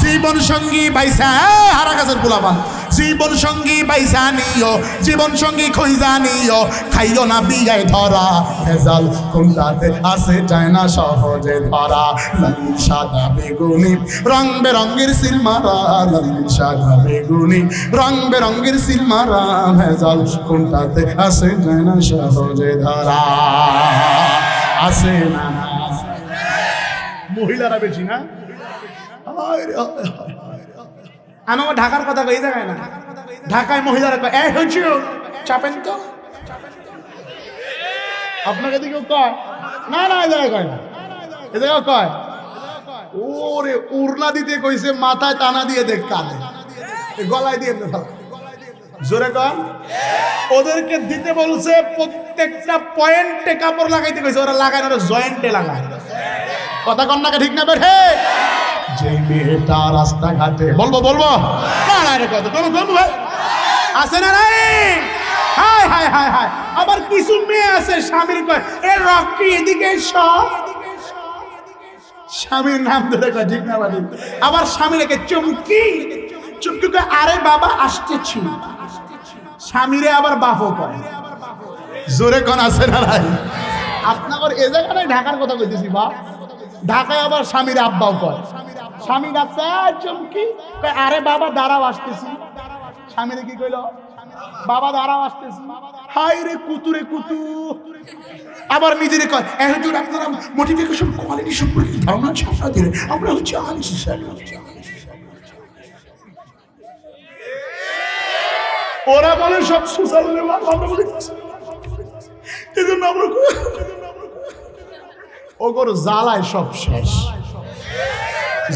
জীবন সঙ্গী বাইসা হারা গাছের গোলাপান, জীবন সঙ্গী বাইসা নিও, জীবন সঙ্গী খইজা নিও, খাইও না বিয়ায় ধরা। ভেজাল কোনটাতে আসে যায় না সহজে ধরা। লাল্লিল সাদা বেগুনি রং বেরঙ্গের সিলমারা, লাল্লিল সাদা বেগুনি রং বেরঙ্গের সিলমারা ভেজাল কোনটাতে আসে যায় না সহজে ধরা। আসে না না মহিলারা বেশি না। আমি আমার ঢাকার কথা কই, এই জায়গায় না, ঢাকায় মহিলারা কয় এই হচ্ছে চাপেন তো। আপনাকে দিকেও কয় না, না এই জায়গায় কয় না, এই জায়গায় কয় ওরে উড়না দিতে কইছে, মাথায় টানা দিয়ে দেখ কানে, গলায় দিয়ে জোরে কয়। ওদেরকে দিতে বলছে প্রত্যেকটা পয়েন্টে কাপড় লাগাইতে কইছে, ওরা লাগায় না, ওরা জয়েন্টে লাগায়। কথা কন্যাকে ঠিক না বেঠে? যে মেয়েটা রাস্তাঘাটে বলবো বলবো না না রে কথা বলবো ভাই আছে না নাই? হায় হায় হায় হায়। আবার কিছু মেয়ে আছে স্বামীর কয় এ রকি এদিকে সব, স্বামীর নাম ধরে কয় ঠিক না বাড়ি। আবার স্বামীকে চুমকি চুমকি কয় আরে বাবা আসতেছি, স্বামীরে আবার বাপও কয়। জোরে কোন আছে না নাই? আপনার এ জায়গাটাই ঢাকার কথা কইতেছি বা, ঢাকায় আবার স্বামীর আব্বাও কয়। স্বামী ডাকছে চুমকি, আরে বাবা দাঁড়াও আসতেছি। স্বামীরে কি কইল? বাবা দাঁড়াও আসতেছি। হাই রে কুতুরে কুতু। আবার নিজেরে কয় হুজুর আপনারা মোটিভেশন কোয়ালিটি সম্পর্কে ধারণা আছে আপনাদের? আমরা হচ্ছে আলিস সাহেব। ওরা বলে সব সোশ্যাল মিডিয়া, আমরা বলি এজন্য আমরা ওগোর জ্বালায় সব শেষ।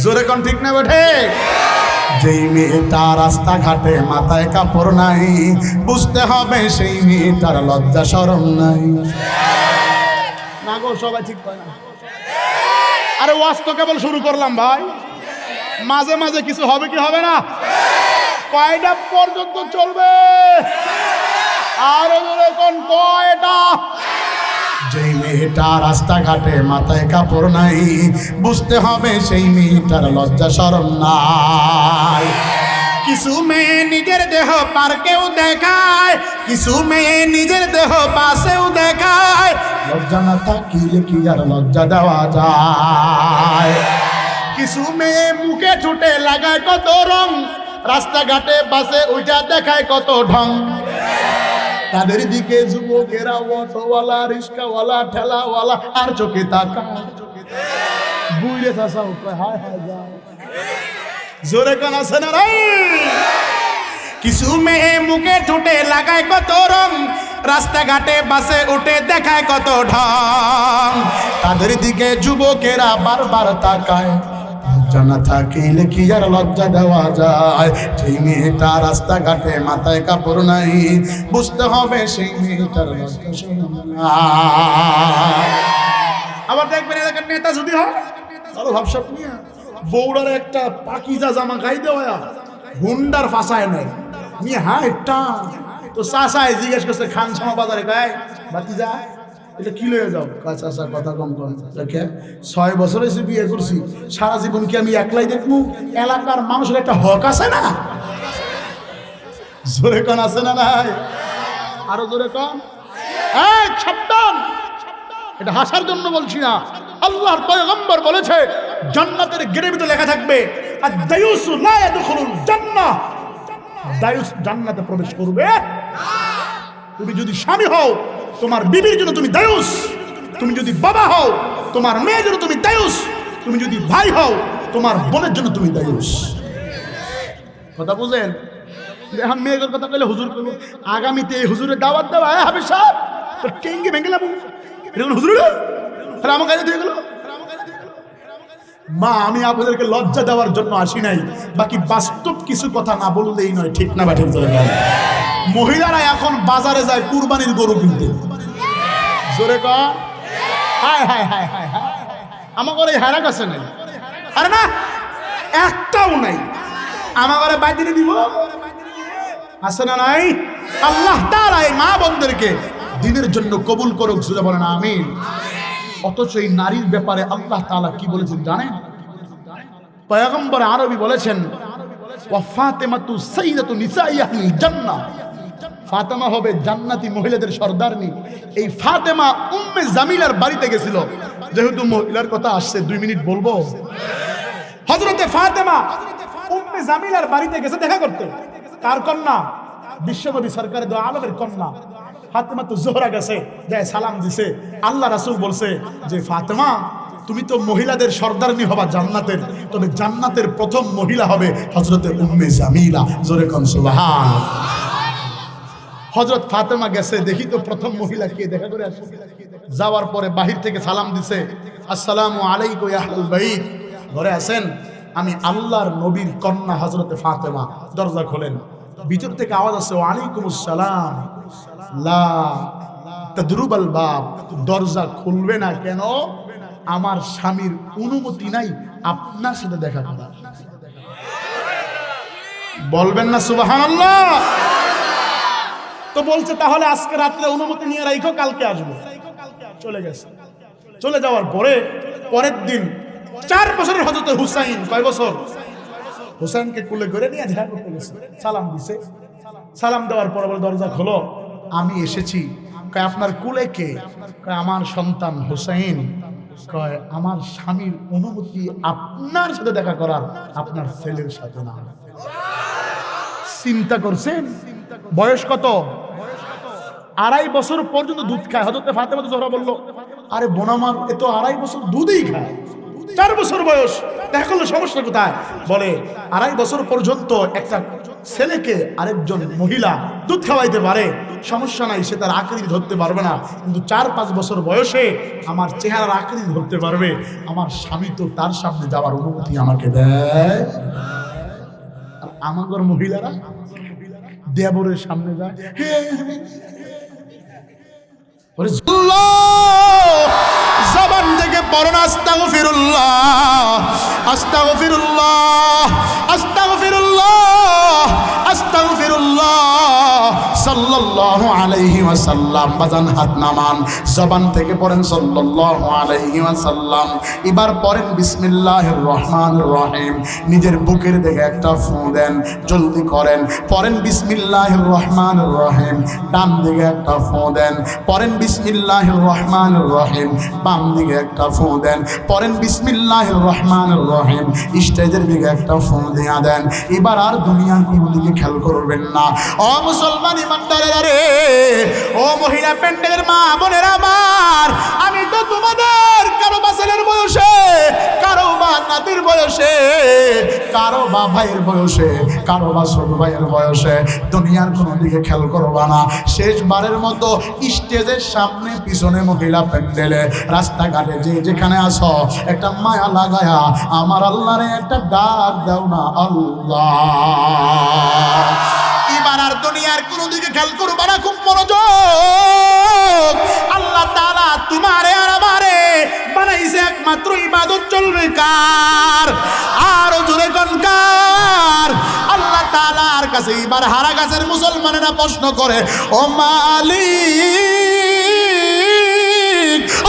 জোরে কোন ঠিক না বেঠে? যেই মেয়েটা রাস্তাঘাটে মাথায় কাপড় নাই, বুঝতে হবে সেই মেয়েটার লজ্জা শরম নাই। না গো, সবাই ঠিক কয় না। আরে ওয়াজ তো কেবল শুরু করলাম ভাই, মাঝে মাঝে কিছু হবে কি হবে না? কয়টা পর্যন্ত চলবে? আরো জোরে কোন কয়টা? যেই মেয়েটা রাস্তাঘাটে মাথায় কাপড় নাই, বুঝতে হবে সেই মেয়েটার লজ্জা শরম নাই। কিছু মেয়ে নিজের দেহ পার্কেও দেখায়, কিছু মেয়ে নিজের দেহ পাশেও দেখায়, লজ্জা না থাকিলে কি আর লজ্জা দেওয়া যায়? কিছু মেয়ে মুখে ঠোঁটে লাগায় কত রং, রাস্তাঘাটে বাসে ওইটা দেখায় কত ঢং। তাদের দিকে যুবকেরা, অটোওয়ালা, রিস্কাওয়ালা, ঠেলাওয়ালা আর চোখে তাকায়। বুইরে চাষা উঠে হায় হায় যায়। জোরে কান আছে না রে? কিছু মেয়ে মুখে ঠোঁটে লাগায় কত রং, রাস্তাঘাটে বাসে উঠে দেখায় কত ঢং। তাদের দিকে যুবকেরা বারবার তাকায়, লজ্জা না থাকিলে কি আর লজ্জা দেওয়া যায়? সেই মেয়েটা রাস্তাঘাটে মাথায় কাপড় নাই, বুঝতে হবে সেই মেয়েটার লজ্জা শরম নাই। আবার দেখবেন এলাকার নেতা যদি হয়, ভালো ভাবসাব নিয়ে বৌড়ার একটা পাকিজা জামা গাই দেওয়া, হুন্ডার ফাঁসায় নাই নিয়ে, হ্যাঁ এটা তো চাষায় জিজ্ঞেস করছে খান সামা বাজারে গায়ে বাতিজা এটা কি লয়ে যাও? চাষা কথা কম কম। 6 বছর এসে বিয়ে করছি, সারা জীবন কি আমি একলাই দেখবো? এলাকার মানুষের একটা হক আছে না? জোরে কন আছে না নাই? আরো জোরে কন। এই ছাত্তান, এটা হাসার জন্য বলছি না, আল্লাহর পয়গম্বর বলেছে জান্নাতের গেটের ভিতরে লেখা থাকবে আদ-দায়ুসু লা ইয়াদখুলুল জান্নাহ, দায়ুস জান্নাতে প্রবেশ করবে। তুমি যদি স্বামী হও, তোমার বিবির জন্য তুমি দায়ুস। তুমি যদি বাবা হও, তোমার মেয়ের জন্য তুমি দায়ুস। তুমি যদি ভাই হও, তোমার বোনের জন্য তুমি দায়ুস। কথা বুঝেন? এখন মেয়ের কথা কইলে হুজুর কইব আগামীতে এই হুজুরের দাওয়াত দেওয়া, হাফেজ সাহেব তো টেঙ্গি ভেঙে লাবো, এটা হুজুর তাহলে আমার কাছে দিয়ে গেল। মা, আমি আপনাদেরকে লজ্জা দেওয়ার জন্য আসি নাই, বাকি বাস্তব কিছু কথা না বললেই নয়, ঠিক না? বাঠিক ধরে মহিলারা এখন বাজারে যায় কুরবানির গরু কিনতে। জোরে কর। হায় হায় হায় হায় হায়, আমার ঘরে হারা কাছে নাই, আরে না একটাও নাই। আমার ঘরে বাইরে দিব আছে না নাই? আল্লাহ তাআলা এই মা বোনদেরকে দিনের জন্য কবুল করুক, জোরে বলেন আমিন। অথচ এই নারীর ব্যাপারে আল্লাহ তাআলা কি বলেছেন জানেন? পয়গম্বর আরবি বলেছেন ওয়া ফাতেমাতু সাইয়্যিদাতু নিসাই আহলিল জান্নাহ, ফাতেমা হবে জান্নাতি মহিলাদের সর্দারনি। এই ফাতেমা উম্মে জামিলার বাড়িতে গেছিল, যেহেতু মহিলার কথা আসছে 2 মিনিট বলবো। হযরতে ফাতেমা উম্মে জামিলার বাড়িতে গেছে দেখা করতে। কার কন্যা? বিশ্বনবী সরকারে দো আলমের কন্যা ফাতেমা তো জোহরা গেছে, যায় সালাম দিছে। আল্লাহ রাসূল বলছে যে ফাতেমা, তুমি তো মহিলাদের সর্দারনি হবা জান্নাতের, তবে জান্নাতের প্রথম মহিলা হবে হযরতে উম্মে জামিলা। জোরে কোন সুবহানাল্লাহ। হযরত ফাতেমা গেছে, দেখি তো প্রথম মহিলা কে, দেখা করে আসে। যাওয়ার পরে বাহির থেকে সালাম দিছে, আসসালামু আলাইকুম ইয়া আহলাল বাইত, ঘরে আছেন? আমি আল্লাহর নবীর কন্যা হযরতে ফাতেমা। দরজা খোলেন, ভিতর থেকে আওয়াজ আসছে ওয়ালাইকুমুস সালাম। লা তাদরুবাল বাব, দরজা খুলবে না কেন? আমার স্বামীর অনুমতি নাই আপনার সাথে দেখা করার। বলবেন না সুবহানাল্লাহ? তো বলছে তাহলে আজকে রাত্রে অনুমতি নিয়ে রাখো, কালকে আসবো। চলে গেছে। চলে যাওয়ার পরে পরের দিন 4 বছরের হযরত হুসাইন, কয় বছর? হুসাইনকে কোলে করে নিয়ে দেখা করতে গেছে, সালাম দিছে। সালাম দেওয়ার পরে বলে দরজা খোলো, আমি এসেছি। কয় আপনার কোলে কে? কয় আমার সন্তান হুসাইন। কয় আমার স্বামীর অনুমতি আপনার সাথে দেখা করার, আপনার ছেলের সাথে না। চিন্তা করছেন? বয়স কত? 2.5 বছর পর্যন্ত দুধ খায়। হযরত ফাতেমা তো জোহরা বলল, আরে বোন আমার, এ তো 2.5 বছর দুধই খায়, 4 বছর বয়স, দেখা করলে সমস্যা কোথায়? বলে 2.5 বছর পর্যন্ত একটা ছেলেকে আরেকজন মহিলা দুধ খাওয়াইতে পারে, সমস্যা নাই, সে তার আকৃতি ধরতে পারবে না, কিন্তু 4-5 বছর বয়সে আমার চেহারার আকৃতি ধরতে পারবে। আমার স্বামী তো তার সামনে যাওয়ার অনুমতি আমাকে দেয়। আমাদের মহিলারা দেবরের সামনে যায়, জবান থেকে পড়ুন আস্তাগফিরুল্লাহ, আস্তাগফিরুল্লাহ, আস্তাগফিরুল্লাহ, আস্তাগফিরুল্লাহ সাল্লাল্লাহু আলাইহি ওয়াসাল্লাম। বাজান হাত নামান, জবান থেকে পড়েন সাল্লাল্লাহু আলাইহি ওয়াসাল্লাম। এবার পড়েন বিসমিল্লাহির রহমানির রহিম। নিজের বুকের দিকে একটা ফু দেন, জলদি করেন। পড়েন বিসমিল্লাহির রহমানির রহিম। ডান দিকে একটা ফু দেন, পড়েন বিসমিল্লাহির রহমানির রহিম। বাম দিকে একটা ফু দেন, পড়েন বিসমিল্লাহির রহমানির রহিম। স্টেজের দিকে একটা ফু দিয়া দেন। এবার আর দুনিয়ার কোনো দিকে খেয়াল করবেন না। ও মুসলমান ইমানদারেরা রে, ও মহিলা প্যান্ডেলের মা বোনেরা আমার, আমি তো তোমাদের কারো বা ছেলের বয়সে, কারো বা নাতির বয়সে, কারো বা ভাইয়ের বয়সে, কারো বা ছোট ভাইয়ের বয়সে দুনিয়ার কোনো দিকে খেয়াল করবা না। শেষবারের মতো স্টেজের সামনে পিছনে মহিলা প্যান্ডেলে রাস্তাঘাটে যে যেখানে আসো, একটা মায়া লাগায়া আমার আল্লাহরে একটা ডাক দাও না, আল্লাহ। এবার আর দুনিয়ার কোন দিকে খেয়াল করবা না, খুব মনোযোগ। আল্লাহ তাআলা তোমারে আর আমারে বানাইছে একমাত্র ইবাদত চলবে কার? আরো জোরে কোন কার? আল্লাহ তাআলার কাছে এবার হারা গাছের মুসলমানেরা প্রশ্ন করে, ও মালিক,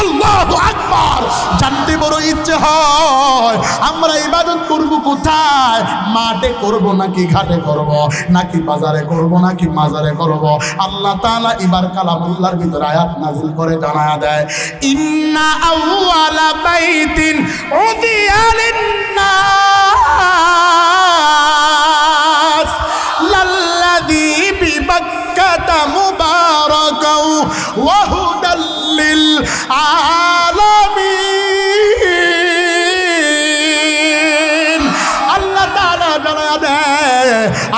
আল্লাহু আকবার। জানতে বড় ইচ্ছে হয় আমরা ইবাদত করব কোথায়? মাঠে করব নাকি ঘাটে করব, নাকি বাজারে করব নাকি মাজারে করব? আল্লাহ তাআলা এবার কালামুল্লাহর ভিতরে আয়াত নাযিল করে জানায়া দেয়, ইন্না আউওয়ালা বাইতিন উদিয়া লিন্নাস লাল্লাযী বিবাক্কাতা মুবারাকাও ওয়া হুদাল লিল আলামিন। আল্লাহ তাআলা জানায়া দেয়,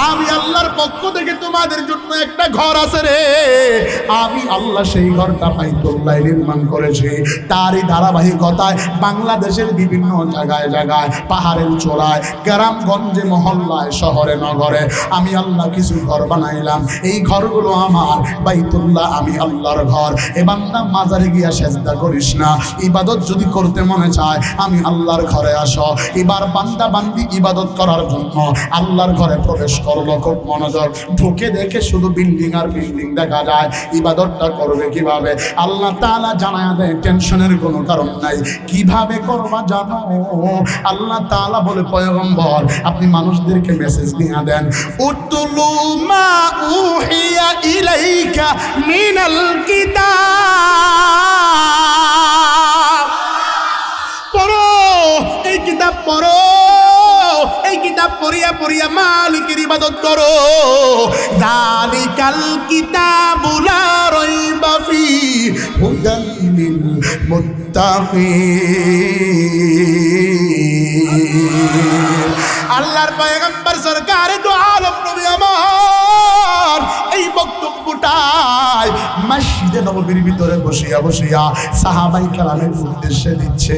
আমি আল্লাহর পক্ষ থেকে তোমাদের জন্য একটা ঘর আছে রে। আমি আল্লাহ সেই ঘরটা বাইতুল্লাহ নির্মাণ করেছি। তারই ধারাবাহিকতায় বাংলাদেশের বিভিন্ন জায়গায় জায়গায়, পাহাড়ের চূড়ায়, গ্রামগঞ্জে, মহল্লায়, শহরে নগরে আমি আল্লাহ কিছু ঘর বানাইলাম। এই ঘরগুলো আমার বাইতুল্লাহ, আমি আল্লাহর ঘর। এ বান্দা মাজারে গিয়া সেজদা করিস না, ইবাদত যদি করতে মনে চায় আমি আল্লাহর ঘরে আসো। এবার বান্দা বান্দি ইবাদত করার জন্য আল্লাহর ঘরে প্রবেশ করলো। খুব মনোযোগ, ঢুকে দেখে শুধু বিল্ডিং আর বিল্ডিং দেখা যায়, ইবাদতটা করবে কিভাবে? আল্লাহ তাআলা জানায়া দেয়, টেনশনের কোনো কারণ নাই। কিভাবে করবা জানো? আল্লাহ তাআলা বলে, পয়গম্বর আপনি মানুষদেরকে মেসেজ দিয়ে দেন, উতলু মা উহিয়া ইলাইকা মিনাল কিতাব। পড়ো, এই কিতাব পড়ো, এই কিতাব পড়িয়া পড়িয়া মালিকের ইবাদত করো। যালিকাল কিতাবু লা রাইবা ফীহি হুদাল লিল মুত্তাকিন। আল্লাহর পয়গম্বর সরকারে দু আলম নবী আমার এই বক্তব্যটাই মসজিদে নববীর ভিতরে বসিয়া বসিয়া সাহাবাই কেরামের উদ্দেশ্যে দিচ্ছে।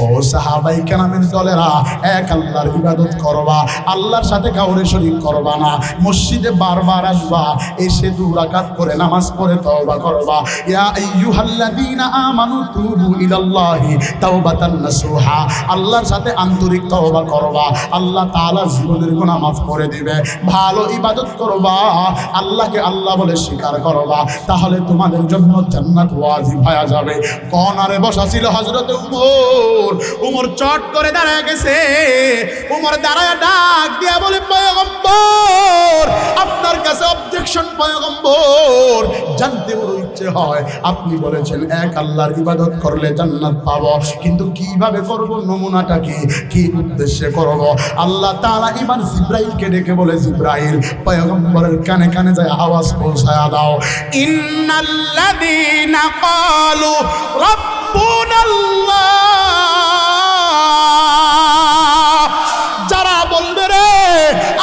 ও সাহাবাই কেরামের দলেরা, এক আল্লাহর ইবাদত করবা, আল্লাহর সাথে কাউরে শরীক করবা না। মসজিদে বারবার আসবা, এসে 2 রাকাত করে নামাজ পড়ে তওবা করবা। ইয়া আইয়ুহাল্লাযীনা আমানু তুবু ইলাল্লাহি তাওবাতান নাসুহা। আল্লাহর সাথে আন্তরিক তওবা করবা, আল্লাহ তাআলা জীবনের গুনাহ মাফ করে দিবে। ভালো ইবাদত করবা, আল্লাহকে আল্লাহ বলে স্বীকার করবা, তাহলে তোমাদের জন্য জান্নাত ওয়াজিব হয়ে যাবে। কোনারে বসা ছিল হযরত উমর। উমর চট করে দাঁড়ায় গেছে। উমর দাঁড়ায় ডাক দিয়া বলে, পয়গম্বর আপনার কাছে অবজেকশন। পয়গম্বর জানতে বড় ইচ্ছে হয়, আপনি বলেছেন এক আল্লাহর ইবাদত করলে জান্নাত পাবো, কিন্তু কিভাবে করব? নমুনাটা কি উদ্দেশ্যে করব? আল্লাহ তাআলা এবার জিবরাইলকে ডেকে বলে, জিবরাইল পয়গম্বরের কানে কানে যায় আওয়াজ পৌঁছায়া দাও, ইন্নাল্লাযীনা ক্বালু রাব্বুনাল্লাহ। যারা বলবে রে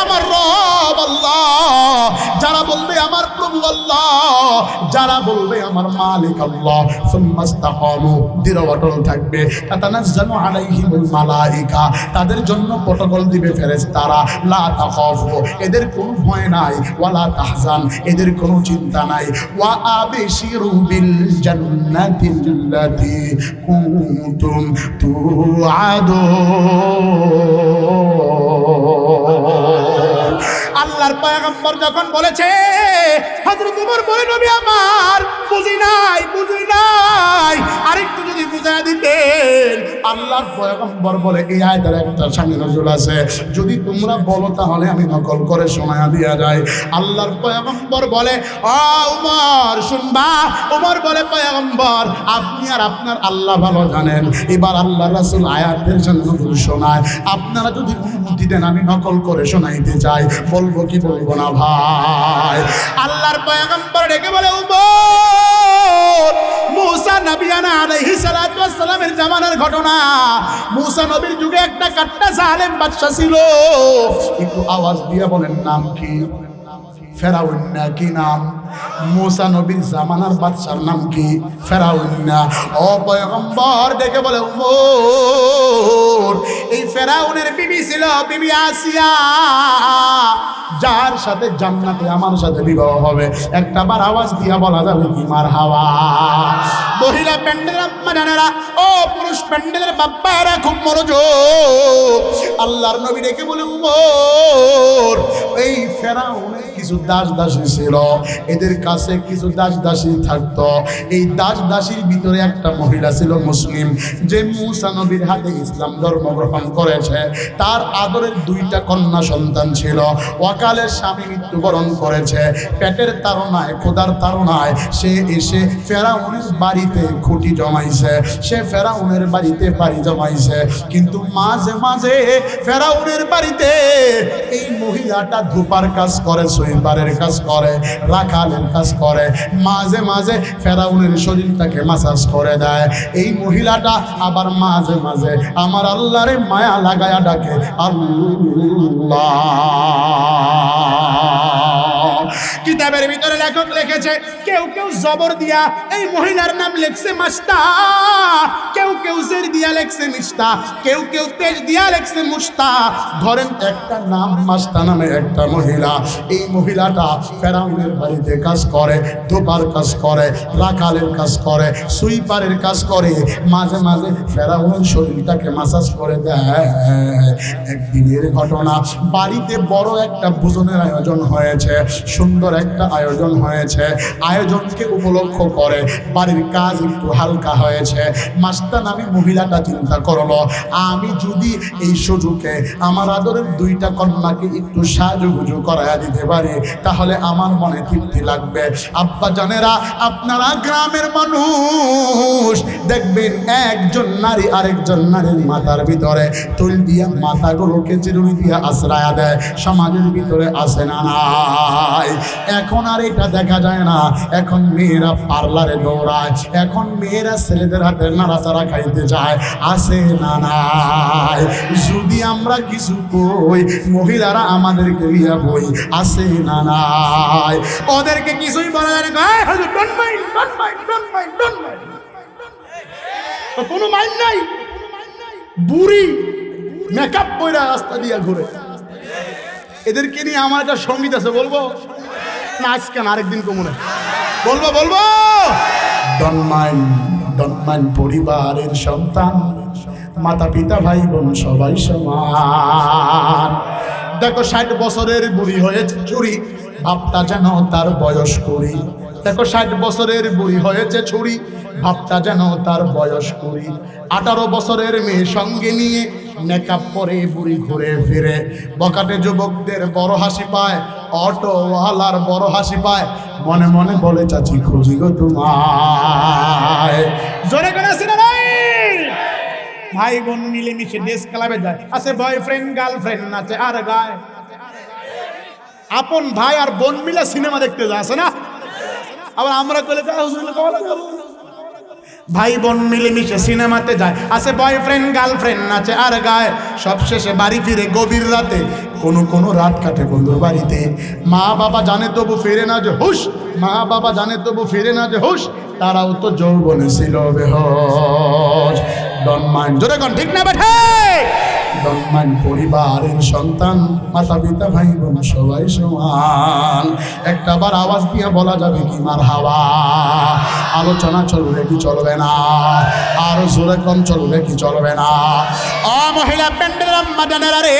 আমার রব আল্লাহ, যারা বলবে আমার প্রভু আল্লাহ, যারা বলবে আমার মালিক আল্লাহ সুম্মা ইসতাকামু, দৃঢ় অটল থাকবে, তাতানাজ্জালু আলাইহিমুল মালাইকা, তাদের জন্য প্রটোকল দিবে ফেরেশতারা, লা তাখাফু, এদের কোনো ভয় নাই, ওয়ালা তাহজান, এদের কোনো চিন্তা নাই, ওয়া আবশিরু বিল জান্নাতিল্লাতী কুনতুম তুআদুন। আল্লাহর পয়গম্বর যখন বলেছে, হযরত ওমর বলে, নবী আমার বুঝি নাই, আরেকটু যদি বুঝায় দিতেন। আল্লাহর পয়গম্বর বলে, এই আয়াতের একটা শানি নজরুল আছে, যদি তোমরা বলো তাহলে আমি নকল করে শোনায়া দিয়া যায়। আল্লাহর পয়গম্বর বলে, ও ওমর শুনবা। ওমর বলে, পয়গম্বর আপনি আর আপনার আল্লাহ ভালো জানেন। এবার আল্লাহ রাসূল আয়াতের শানি নজরুল শোনায়, আপনারা যদি অনুমতি দেন আমি নকল করে শোনাইতে চাই। বলবো কি বলবো না ভাই? আল্লাহর পয়গম্বর ডেকে বলে, ওমর, মুসা নবী আলাইহিস সালাতু ওয়াস সালামের জামানার ঘটনা। মুসা নবীর যুগে একটা কাট্টা জালেম বাদশা ছিল। একটু আওয়াজ দিয়ে বলেন নাম কি? ফেরাউন না? কি নাম? মুসা নবীর জামানার বাদশার নাম কি? ফেরাউন না। ও পয়গম্বর ডেকে বলে, ওমর, এই ফেরাউনের বিবি ছিল বিবি আসিয়া, যার সাথে জান্নাতে আমার সাথে বিবাহ হবে। একটা বার আওয়াজ দিয়া বলা যাবে কি মারহাবা? মহিলা প্যান্ডেলের আম্মা জানেরা, ও পুরুষ প্যান্ডেলের বাপ্পারা খুব মনোযোগ। আল্লাহর নবী ডেকে বলে, ওমর, এই ফেরাউনের কিছু দাস দাসী ছিল, এদের কাছে কিছু দাস দাসী থাকতো। এই দাস দাসীর ভিতরে একটা মহিলা ছিল মুসলিম, যে মুসা নবীর হাতে ইসলাম ধর্ম গ্রহণ করেছে। তার আদরের দুইটা কন্যা সন্তান ছিল। ওয়াকালের স্বামী মৃত্যুবরণ করেছে। পেটের তাড়নায়, খোদার তাড়নায় সে এসে ফেরাউনের বাড়িতে খুঁটি জমাইছে, সে ফেরাউনের বাড়িতে বাড়ি জমাইছে। কিন্তু মাঝে মাঝে ফেরাউনের বাড়িতে এই মহিলাটা ধূপার কাজ করে, সুইপারের কাজ করে, রাখালের কাজ করে, মাঝে মাঝে ফেরাউনের শরীরটাকে মাসাজ করে দেয়। এই মহিলাটা আবার মাঝে মাঝে আমার আল্লাহরে মায়া লাগায়া ডাকে আল্লাহ। কিতাবের ভিতরে লেখক লিখেছে, কেউ কেউ জবর দিয়া এই মহিলার নাম লিখছে মাস্তা, কেউ কেউ জের দিয়া লিখছে মিস্তা, কেউ কেউ পেশ দিয়া লিখছে মুস্তা। ধরেন একটা নাম মাস্তা নামে একটা মহিলা। এই মহিলাটা ফেরাউনের বাড়িতে কাজ করে, ধোপার কাজ করে, রাখালের কাজ করে, সুইপারের কাজ করে, মাঝে মাঝে ফেরাউনের শরীরটাকে মাসাজ করে দেয়। একদিনের ঘটনা, বাড়িতে বড় একটা ভোজনের আয়োজন হয়েছে, সুন্দর একটা আয়োজন হয়েছে। আয়োজনকে উপলক্ষ করে বাড়ির কাজ একটু হালকা হয়েছে। মাস্তা নামী মহিলাটা চিন্তা করলো, আমি যদি এই সুযোগে আমার আদরের দুইটা কন্যাকে একটু সাজুগুজু করাইয়া দিতে পারি, তাহলে আমার মনে তৃপ্তি লাগবে। আব্বা জানেরা, আপনারা গ্রামের মানুষ দেখবেন একজন নারী আরেকজন নারীর মাথার ভিতরে তুল দিয়া মাথাগুলোকে চিরুনি দিয়া আশ্রয়া দেয়। সমাজের ভিতরে আসে না নাই? এখন আর এটা দেখা যায় না। এখন মেয়েরা পার্লারে দৌড়ায়, এখন মেয়েরা ছেলেদের হাতে নাড়াচাড়া খাইতে যায়। আসে না নাই? যদি আমরা কিছু কই, মহিলারা আমাদেরকে লিয়া বই। আসে না নাই? ওদেরকে কিছুই বলা যায় না, কোনো মাইন্ড নাই। বুড়ি মেকআপ কইরা রাস্তা দিয়া ঘুরে। এদেরকে নিয়ে আমার একটা সঙ্গীত আছে, বলবো না আজকে না আরেকদিন কমনে বলবো। ডন মাইন্ড পরিবারের সন্তান, মাতা পিতা ভাই বোন সবাই সমান। দেখো 60 বছরের বুড়ি হয়েছে ছুরি, ভাবটা যেন তার বয়স কুড়ি। দেখো 60 বছরের বুড়ি হয়েছে ছুরি, ভাবটা যেন তার বয়স কুড়ি। 18 বছরের মেয়ে সঙ্গে নিয়ে মেকআপ পরে বুড়ি ঘুরে ফিরে। বকাটে যুবকদের বড় হাসি পায়, অটোওয়ালার বড় হাসি পায়। মনে মনে বলে, চাচি খুঁজি গো তোমায়। জোরে করে আসিনা ভাই? ভাই বোন মিলেমিশে ডেস্ক ক্লাবে যায়, আছে বয়ফ্রেন্ড গার্লফ্রেন্ড নাচে আর গায়। আপন ভাই আর বোন মিলে সিনেমা দেখতে যায়, আছে না? আবার আমরা কইলে ভাই বোন মিলেমিশে সিনেমাতে যায়, আছে বয়ফ্রেন্ড গার্লফ্রেন্ড নাচে আর গায়। সবশেষে বাড়ি ফিরে গভীর রাতে কোন রাত কাটে বন্ধুর বাড়িতে, মা বাবা জানে তবু ফিরে না যে হুশ, মা বাবা জানে তবু ফিরে না যে হুশ, তারাও তো যৌবনে ছিল বেহশ। ডন মাইন্ড, জোরে কোন ঠিক না বেঠে? ডন মাইন্ড, পরিবারের সন্তান, মাতা পিতা ভাই বোন সবাই সমান। একটা বার আওয়াজ দিয়ে বলা যাবে কি মারহাবা? আলোচনা চলবে কি চলবে না? আরো জোরে কম চলবে কি চলবে না? মহিলা প্যান্ডেলের আম্মা জানেরা রে,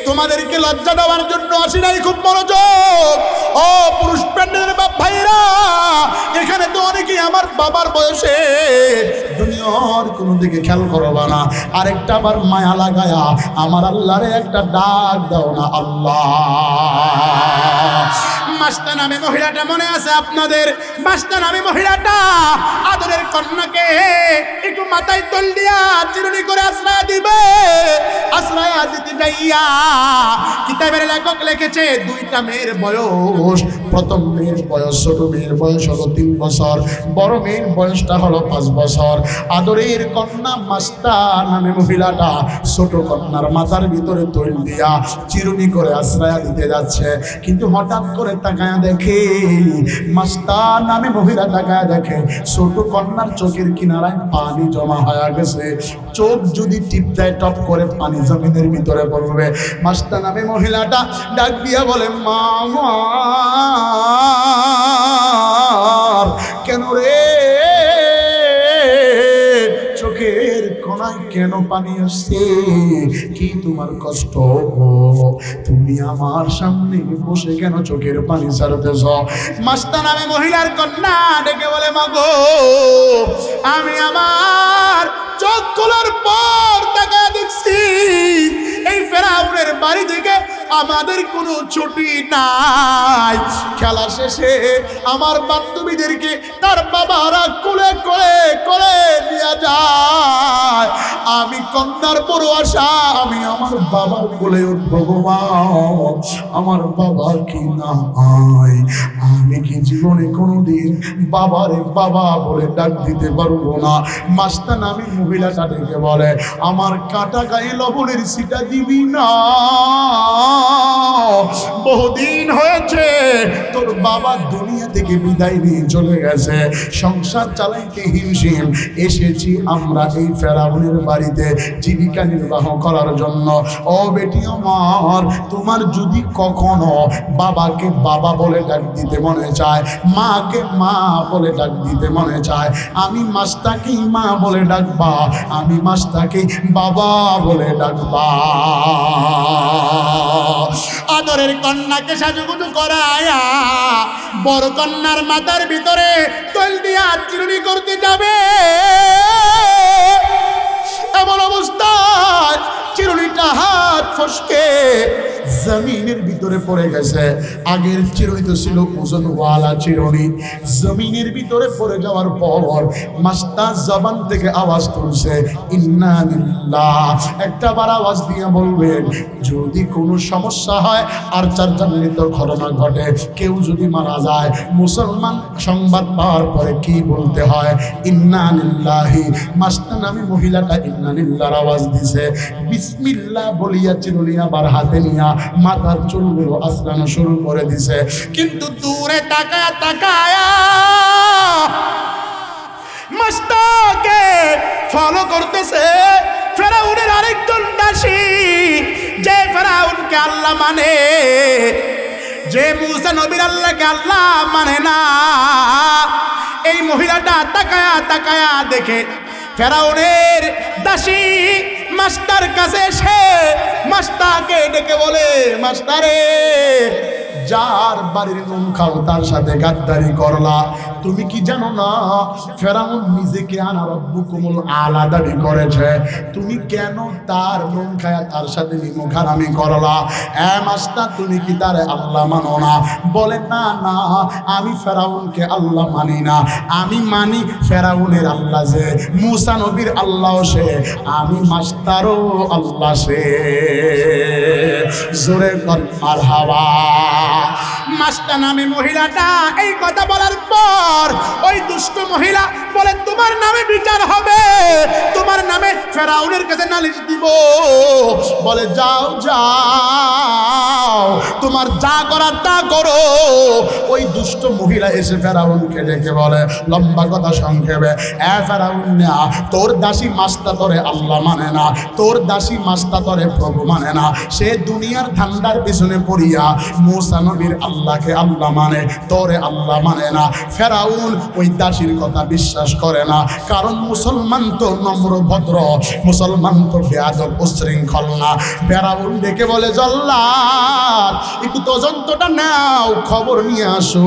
তোমাদেরকে লজ্জা দেওয়ার জন্য আসি নাই, খুব মনোযোগ। ও পুরুষ প্যান্ডেলের বাপ ভাইরা, এখানে তো অনেকেই আমার বাবার বয়সে, দুনিয়ার কোনো দিকে খেয়াল করবা না। আরেকটা বার মায়া লাগায়া আমার আল্লাহরে একটা ডাক দাও না, আল্লাহ। মাস্তা নামে মহিলাটা মনে আছে আপনাদের? মাস্তা নামে মহিলাটা আদরের কন্যাকে একটু মাথায় তোল দিয়া চিরুনি করে আশ্রয় দিবে। আশ্রয় দিতে যাইয়া কিতাবের লেখক লিখেছে দুইটা মেয়ের বয়স, প্রথম মেয়ের বয়স, ছোট মেয়ের বয়স হলো 3 বছর, বড় মেয়ের বয়সটা হলো 5 বছর। আদরের কন্যা মাস্তা নামে মহিলাটা ছোট কন্যার মাথার ভিতরে তৈল দিয়া চিরুনি করে আশ্রয় দিতে যাচ্ছে, কিন্তু হঠাৎ করে তাকায়া দেখে, মাস্তা নামে মহিলা তাকায়া দেখে ছোট কন্যার চোখের কিনারায় পানি জমা হয়ে গেছে। চোখ যদি টিপ দেয় টপ করে পানি জমিনের ভিতরে পড়বে। মাস্তা নামে মহিলাটা ডাক দিয়া বলে, মা কেন রে, চোখের কোনায় কেন পানি আসছে? কি তোমার কষ্ট? তুমি আমার সামনে বসে কেন চোখের পানি ছাড়তেছ? মাস্তা নামে মহিলার কন্যা ডেকে বলে, মাগো আমি আমার চোখ খোলার পর তাকায় দেখছি এই ফেরাউনের বাড়ি থেকে আমাদের কোনো ছুটি নাই। খেলা শেষে আমার বান্ধবীদেরকে তার বাবারা কোলে করে করে নিয়ে যায়। আমি কন্যার বড় আশা, আমি আমার বাবার কোলে উঠবো। আমার বাবা কি না হয়, আমি কি জীবনে কোনোদিন বাবারে বাবা বলে ডাক দিতে পারবো না? মাস্তা নামে মহিলাটা ডেকে বলে, আমার কাটা গায়ে লবণের সিটা দিবি না? বহুদিন হয়েছে তোর বাবা দুনিয়া থেকে বিদায় নিয়ে চলে গেছে, সংসার চালাইতে হিমশিম এসেছি আমরা এই ফেরাউনের বাড়িতে জীবিকা নির্বাহ করার জন্য। ও বেটি আমার, তোমার যদি কখনো বাবাকে বাবা বলে ডাক দিতে মনে চায়, মাকে মা বলে ডাক দিতে মনে চায়, আমি মাস্তাকেই মা বলে ডাকবা, আমি মাস্তাকেই বাবা বলে ডাকবা। আদরের কন্যাকে সাজুগুজু করায়া বড় কন্যার মাথার ভিতরে তৈল দিয়া চিরুনি করতে যাবে। এমন অবস্থায় চিরুনিটা হাত ফসকে জমিনের ভিতরে পড়ে গেছে। আগের চিরুনি তো ছিল ওজনওয়ালা চিরুনি, জমিনের ভিতরে পড়ে যাওয়ার পর মাস্তা জবান থেকে আওয়াজ তুলছে, ইন্না লিল্লাহ। একটা বার আওয়াজ দিয়ে বলবেন, যদি কোনো সমস্যা হয় আর চারজনের ঘটনা ঘটে, কেউ যদি মারা যায়, মুসলমান সংবাদ পাওয়ার পরে কি বলতে হয়? ইন্না লিল্লাহি। মাস্তা নামে মহিলাটা ইন্না লিল্লাহর আওয়াজ দিছে, বিসমিল্লাহ বলিয়া চিরুনি আবার হাতে নিয়া মাথার চুলগুলো আঁচড়ানো শুরু করে দিছে। কিন্তু দূরে তাকায়া তাকায়া মাস্তাকে ফলো করতেছে ফেরাউনের আরেকজন দাসী, যে ফেরাউনকে আল্লাহ মানে, যে মুসা নবীর আল্লাহকে আল্লাহ মানে না। এই মহিলাটা তাকায়া তাকায়া দেখে ফেরাউনের দাসী মাস্টার কাছে এসে মাস্টারকে ডেকে বলে, মাস্টারে, যার বাড়ির নুন খাও তার সাথে গাদ্দারি করলা। তুমি কি জানো না ফেরাউন নিজেকে আনা রব্বুকুমুল আলা দাবি করেছে? তুমি কেন তার নুন খায়া তার সাথে নিমুখারামি করলা? মাস্টার, তুমি কি তার আল্লাহ মানো না? বলে, না না, আমি ফেরাউনকে আল্লাহ মানি না, আমি মানি ফেরাউনের আল্লাহ যে, মুসা নবীর আল্লাহ সে, আমি মাস্টারও আল্লাহ সে। জোরে কর মারহাবা। মাস্টার নামে মহিলাটা এই কথা বলার পর ওই দুষ্ট মহিলা বলে, তোমার নামে বিচার হবে, তোমার নামে ফেরাউনের কাছে নালিশ দিব। বলে, যাও যাও, তোমার যা করার তা করো। ওই দুষ্ট মহিলা এসে ফেরাউনকে ডেকে বলে, লম্বা কথা সংক্ষেপে, এ ফেরাউন না, তোর দাসী মাস্তা তোরে আল্লাহ মানে না, তোর দাসী মাস্তা তোরে প্রভু মানে না। সে দুনিয়ার ধান্দার পিছনে পড়িয়া মুসা নবীর আল্লাহকে আল্লাহ মানে, তোরে আল্লাহ মানে না। ফেরাউন ওই দাসীর কথা বিশ্বাস করে না, কারণ মুসলমান তো নম্র ভদ্র, মুসলমান তো বেয়াদব উশৃঙ্খল না। ফেরাউন ডেকে বলে, জল্লাদ একটু তদন্তটা নাও, খবর নিয়ে আসো,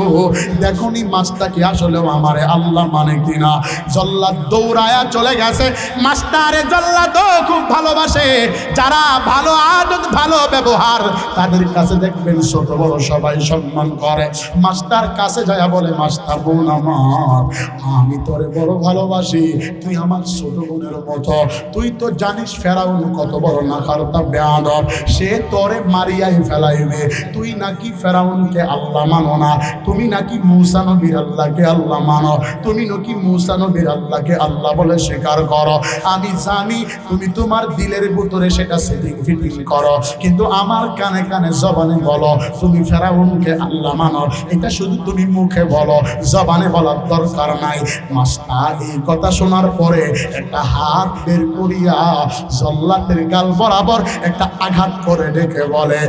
দেখো নি মাছটাকে আসলেও আমারে আল্লাহ মানে কিনা। জল্লাদ দৌড়ায়া চলে গেছে। মাস্টারে জল্লাদ খুব ভালোবাসে, যারা ভালো আদত ভালো ব্যবহার তাদের কাছে দেখবেন ছোট বড় সবাই সম্মান করে। মাস্টার কাছে যায় বলে, মাস্টার বোন আমার, আমি তোরে বড় ভালোবাসি, তুই আমার ছোট বোনের মতো। তুই তো জানিস ফেরাউন কত বড় নাকারতা বেয়াদব, সে তোরে মারিয়াই ফেলাইবে। তুই নাকি ফেরাউনকে আল্লাহ মানো না, তুমি নাকি মুসা নবীর আল্লাহকে আল্লাহ মানো, তুমি নাকি মুসা নবীর আল্লাহকে আল্লাহ বলে স্বীকার করো। আমি জানি তুমি তোমার দিলের ভিতরে সেটা সেটিং ফিটিং করো, কিন্তু আমার কানে কানে জবানে বলো তুমি ফেরাউনকে আল্লাহ মানো। এটা শুধু তুমি মুখে বলো, জবানে বলার দরকার নাই। মাস্টার এই কথা শোনার পরে একটা হাত বের করিয়া জল্লাদের গাল বরাবর একটা আঘাত করে ডেকে বলে,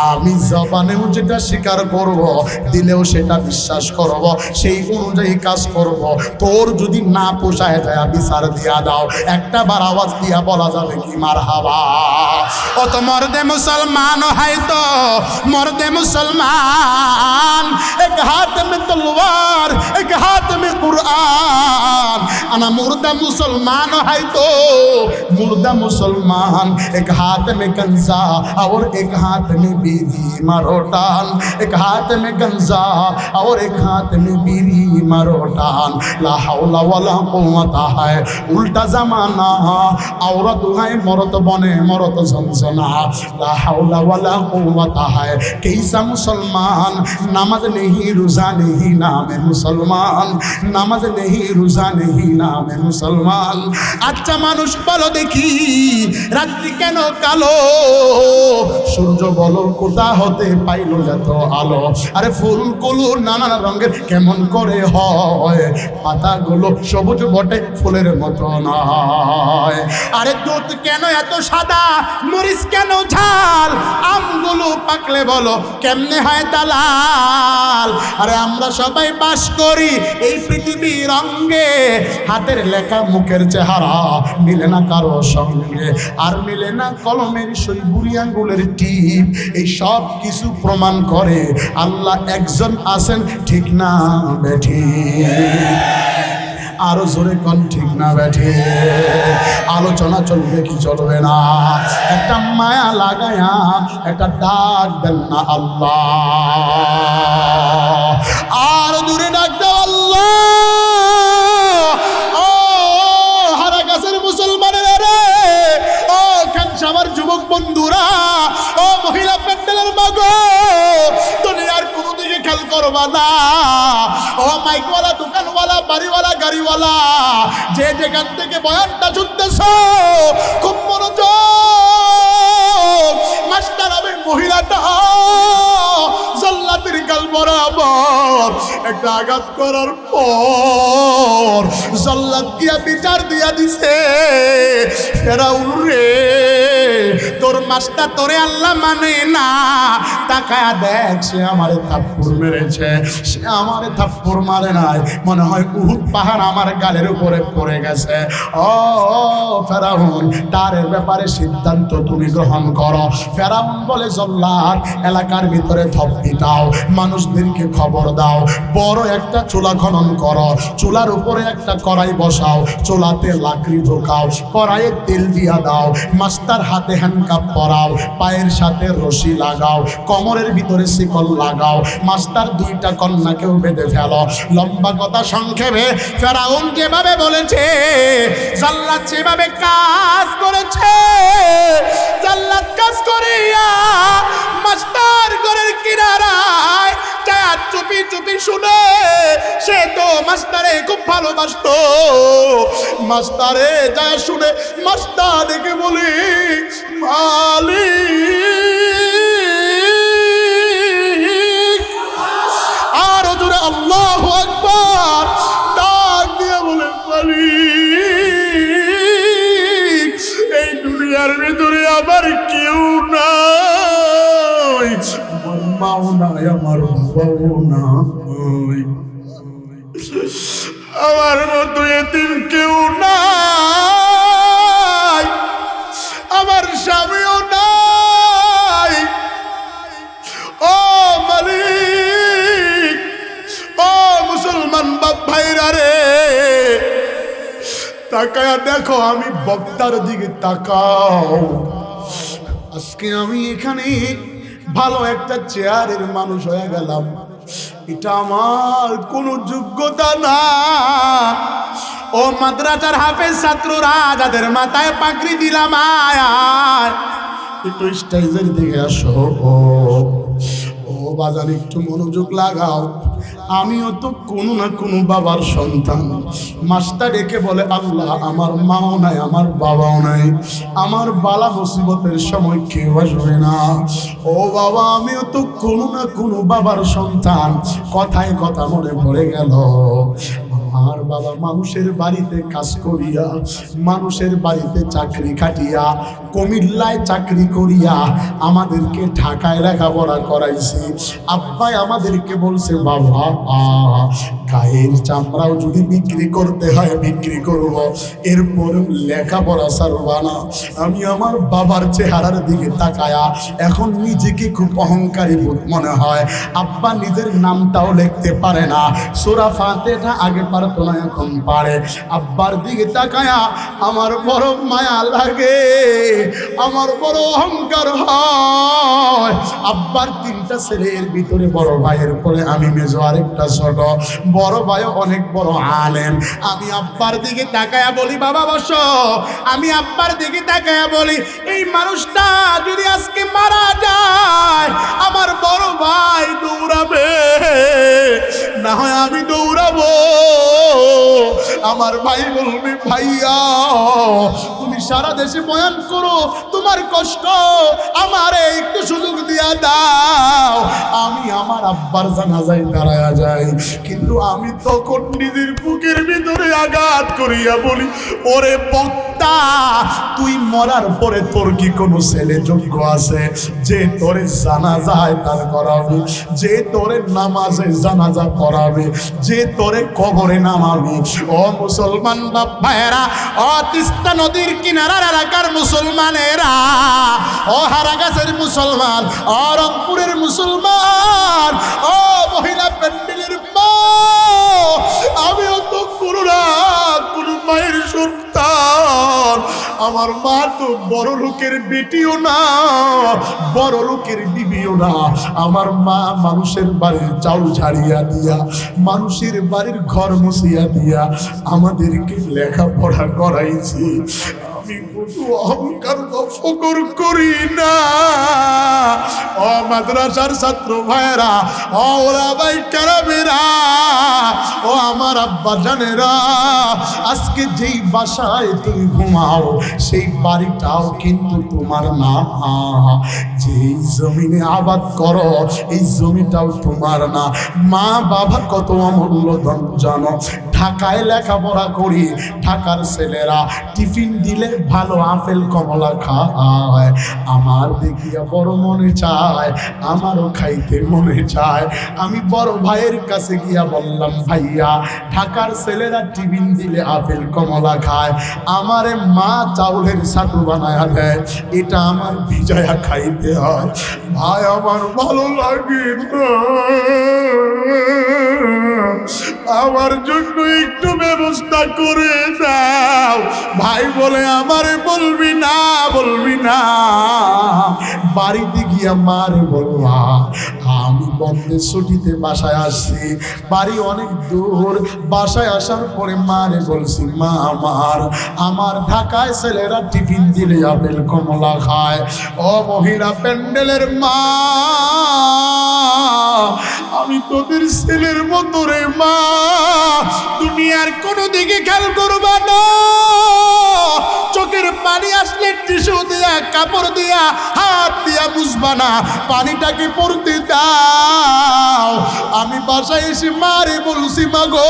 আমি জবানেও যেটা স্বীকার করব, দিলেও সেটা বিশ্বাস করব, সেই অনুযায়ী কাজ করব। তোর যদি না পোষায় যায় বিচার দিয়া দাও। একটা বার আওয়াজ দিয়া বলা যাবে কি মারহাবা। ও তো মর্দে মুসলমান হয়, তো মর্দে মুসলমান, এক হাত में तलवार एक हाथ में कुरान, अना मुर्दा मुसलमान है तो मुर्दा मुसलमान, एक हाथ में गंजा और एक हाथ में बीड़ी मरोटान, एक हाथ में गंजा और एक हाथ में बीड़ी मरोटान। ला हौला वला कुव्वता है उल्टा जमाना, औरत है मरद बने मरद झंझना। ला हौला वला कुव्वता है कैसा मुसलमान, नमाज नहीं रोजा नहीं नामे मुसलमान, नामाज नहीं रोजा नहीं नामे मुसलमान। अच्छा মানুষ বলো দেখি রাত্রি কেন কালো, সূর্য বলো কোথা হতে পাইলো এত আলো। আরে ফুলগুলো নানা রঙের কেমন করে হয়, পাতাগুলো সবুজ বটে ফুলের মতো নয়। আরে দুধ কেন এত সাদা, মরিচ কেন ঝাল, আমগুলো পাকলে বলো কেমনে হয় দালাল। আরে আমরা সবাই বাস করি এই পৃথিবীর অঙ্গে, হাতের লেখা মুখের চেহারা মিলে না কারো সঙ্গে, আর মিলে না কলমের সই বুড়ি আঙ্গুলের টিপ। এই সব কিছু প্রমাণ করে আল্লাহ একজন আছেন, ঠিক না বেঠি? আরো জোরে কোন ঠিক না বেঠি? আলোচনা চলবে কি চলবে না? একটা মায়া লাগায়া একটা ডাক দেন না আল্লাহ, আর দূরে ডাক দাও আল্লাহ। ও হারা গাছের মুসলমানের রে, ও খানসামার যুবক বন্ধুরা, ও মহিলা প্যান্ডেলের মাগো, দুনিয়ার কোনো দিকে খেয়াল করবা না। ও মাইকওয়ালা, দোকানওয়ালা, বাড়িওয়ালা, গাড়িওয়ালা, যে যেখান থেকে বয়ানটা শুনতেছ খুব মনোযোগ। মাস্টার আমি মহিলাটা জল্লাদের গাল বরাবর একটা আঘাত করার পর জল্লাদ দিয়া বিচার দিয়া দিছে, ফেরাউন রে তোর মাস্টার তোরে আল্লাহ মানে না, তাকায়া দেখ সে আমারে থাপ্পড় মেরেছে, সে আমারে থাপ্পড় মারে নাই, মনে হয় উহুদ পাহাড় আমার গালের উপরে পড়ে গেছে। ও ফেরাউন, তার ব্যাপারে সিদ্ধান্ত তুমি গ্রহণ করো। ফেরাউন বলে, জল্লাদ এলাকার ভিতরে ধপ্পি দাও, মানুষদেরকে খবর দাও, বড় একটা চুলা খনন করো, চুলার উপরে একটা কড়াই বসাও, চুলাতে লাকড়ি ঢোকাও, কড়াইয়ে তেল দিয়া দাও, মাস্টার হাতে হ্যান্ডকাপ পরাও, পায়ের সাথে রশি লাগাও, কোমরের ভিতরে শিকল লাগাও, মাস্টার দুইটা কন্যাকেও বেঁধে ফেলো। লম্বা কথা সংক্ষেপে ফেরাউন যেভাবে বলেছে জাল্লাদ সেভাবে কাজ করেছে। জাল্লাদ কাজ করিয়া মাস্টার ঘরের কিনারায় চুপি শুনে সে তো মাস্টারে খুব ভালোবাসতো। মাস্টারে যা শুনে মাস্টার দেখে বলি মালিক, আর জোরে আল্লাহু আকবার ডাক দিয়ে বলে মালিক, এই দুনিয়ার ভিতরে আমার কেউ নাই, আমার মাও নাই, আমার বাবাও নাই, আমার মতো এতিম কেউ নাই, আমার স্বামীও নাই। ও মালিক, ও মুসলমান বাপ ভাইরা রে, তাকায়া দেখো, আমি বক্তার দিকে তাকাও। আজকে আমি এখানে ভালো একটা চেয়ারের মানুষ হয়ে গেলাম, এটা আমার কোনো যোগ্যতা না। ও মাদ্রাসার হাফেজ ছাত্ররা যাদের মাথায় পাগড়ি দিলাম, আয় একটু স্টেজের দিকে আসো। ও বাজার একটু মনোযোগ লাগাও। আমিও তো কোনো না কোনো বাবার সন্তান। মাস্টার ডেকে বলে আল্লাহ, আমার মাও নাই, আমার বাবাও নাই, আমার বালা মুসিবতের সময় কেউ আসবে না। ও বাবা, আমিও তো কোনো না কোনো বাবার সন্তান। কথায় কথা মনে পড়ে গেল, আমার বাবা মানুষের বাড়িতে কাজ করিয়া, মানুষের বাড়িতে চাকরি খাটিয়া, কুমিল্লায় চাকরি করিয়া আমাদেরকে ঢাকায় লেখাপড়া করাইছে। আব্বাই আমাদেরকে বলছে, বাবা গায়ের চামড়াও যদি বিক্রি করতে হয় বিক্রি করব, এরপর লেখাপড়া ছাড়বা না। আমি আমার বাবার চেহারার দিকে তাকায়া এখন নিজেকে খুব অহংকারী বোধ মনে হয়। আব্বা নিজের নামটাও লিখতে পারে না, সূরা ফাতিহা আগে পারতো না, এখন পারে। আব্বার দিকে তাকায়া আমার বড় মায়া লাগে, আমার বড় অহংকার হয়। আব্বার তিনটা ছেলের ভিতরে বড় ভাইয়ের পরে আমি মেজো, আরেকটা ছোট। বড় ভাই অনেক বড় আলেম। আমি আব্বার দিকে তাকায়া বলি, বাবা বসো। আমি আব্বার দিকে তাকায়া বলি, এই মানুষটা যদি আজকে মারা যায় আমার বড় ভাই দৌড়াবে, না হয় আমি দৌড়াবো। আমার ভাই বলবে, ভাইয়া তুমি সারা দেশে বয়ান করো, তোমার কষ্ট আমারে একটু সুযোগ দিয়া দাও, আমি আমার আব্বার জানাজায় দাঁড়ায়া যাই। কিন্তু আমি তখন নিজের বুকের ভিতরে আঘাত করিয়া বলি, ওরে বক্তা, তুই মরার পরে তোর কি কোনো ছেলে যোগ্য আছে যে তোরে জানাজায় দাঁড় করাবে, যে তোরে নামাজে জানাজা পড়াবে, যে তোরে কবরে নামাবে? ও মুসলমান বাপ ভাইয়েরা, ও তিস্তা নদীর কিনারার এলাকার মুসলমানেরা, ও হারাগাছের মুসলমান, ও রংপুরের মুসলমান, ও মহিলা প্যান্ডেলের মা, আমিও তো কোনো না কোনো মায়ের সন্তান। আমার মা তো বড় লোকের বেটিও না, বড় লোকের বিবিও না। আমার মা মানুষের বাড়ির চাউল ঝাড়িয়া দিয়া, মানুষের বাড়ির ঘর মুছিয়া দিয়া আমাদেরকে লেখাপড়া করাইছি। আমি কোনো অহংকার বা ফকর করি না। ও মাদ্রাসার ছাত্র ভাইরা, ও ওলামায়ে কেরামেরা, ও আমার আব্বা জানেরা, আজকে যেই বাসায় তুমি ঘুমাও সেই বাড়িটাও কিন্তু তোমার না। যেই জমিনে আবাদ করো এই জমিটাও তোমার না। মা বাবা কত অমূল্য ধন জানো। ঢাকায় লেখাপড়া করি, ঢাকার ছেলেরা টিফিন দিলে ভালো আপেল কমলা খায়। আমার দেখিয়া বড় মনে চায়, আমারও খাইতে মনে চায়। আমি বড় ভাইয়ের কাছে গিয়া বললাম, ভাইয়া ঢাকার ছেলেরা টিফিন দিলে আপেল কমলা খায়, আমারে মা চাউলের ছাতু বানায়া দেয়, এটা আমার ভিজায়া খাইতে হয়। ভাই আমার ভালো লাগে না, আমার জন্য একটু ব্যবস্থা করে দাও। ভাই বলে, আমারে বলবি না, বলবি না। বাড়িতে গিয়া মারে বলবা, আমি বন্ধের ছুটিতে বাসায় আসছি, বাড়ি অনেক দূর। বাসায় আসার পরে মারে বলছি, মা আমার ঢাকায় ছেলেরা টিফিন দিলে আপেল কমলা খায়। ও মহিলা প্যান্ডেলের মা, আমি আমি তোদের ছেলের মতো রে মা, দুনিয়ার কোনো দিকে খেয়াল করবা না, চোখের পানি আসলে টিস্যু দিয়া কাপড় দিয়া হাত দিয়া বুঝবা না, পানিটাকে পড়তে দাও। আমি বাসায় এসে মারে বলছি মা গো,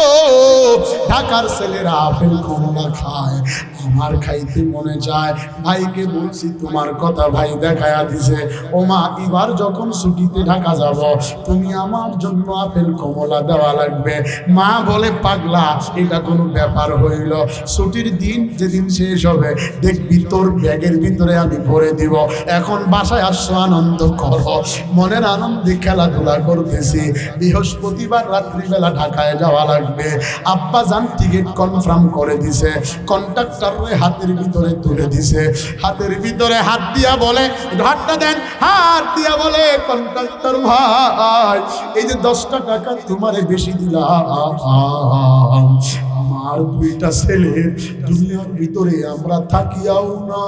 ঢাকার ছেলেরা আপেল কমলা খায়, আমার খাইতে মনে চায়। ভাইকে বলছি তোমার কথা ভাই দেখায়া দিছে, ও মা এবার যখন ছুটিতে ঢাকা যাব তুমি আমার জন্য আপেল কমলা দেওয়া লাগবে। মা বলে পাগলা, এটা কোনো ব্যাপার হইল? ছুটির দিন যেদিন শেষ হবে দেখবি তোর ব্যাগের ভিতরে আমি ভরে দিব। এখন বাসায় আসছো, আনন্দ করো, মনের আনন্দে খেলাধুলা করতেছি। বৃহস্পতিবার রাত্রিবেলা ঢাকায় যাওয়া লাগবে। আব্বা জান টিকিট কনফার্ম করে দিছে, কন্ট্রাক্টর হাতের ভিতরে তুলে দিছে। হাতের ভিতরে হাত দিয়া বলে, হাতটা দেন, হাত দিয়া বলে কন্ট্রাক্টর ভাই এই যে 10টা টাকা তোমারে বেশি দিলাম, আমার 2টা ছেলে দুনিয়ার ভিতরে আমরা থাকিয়াও না,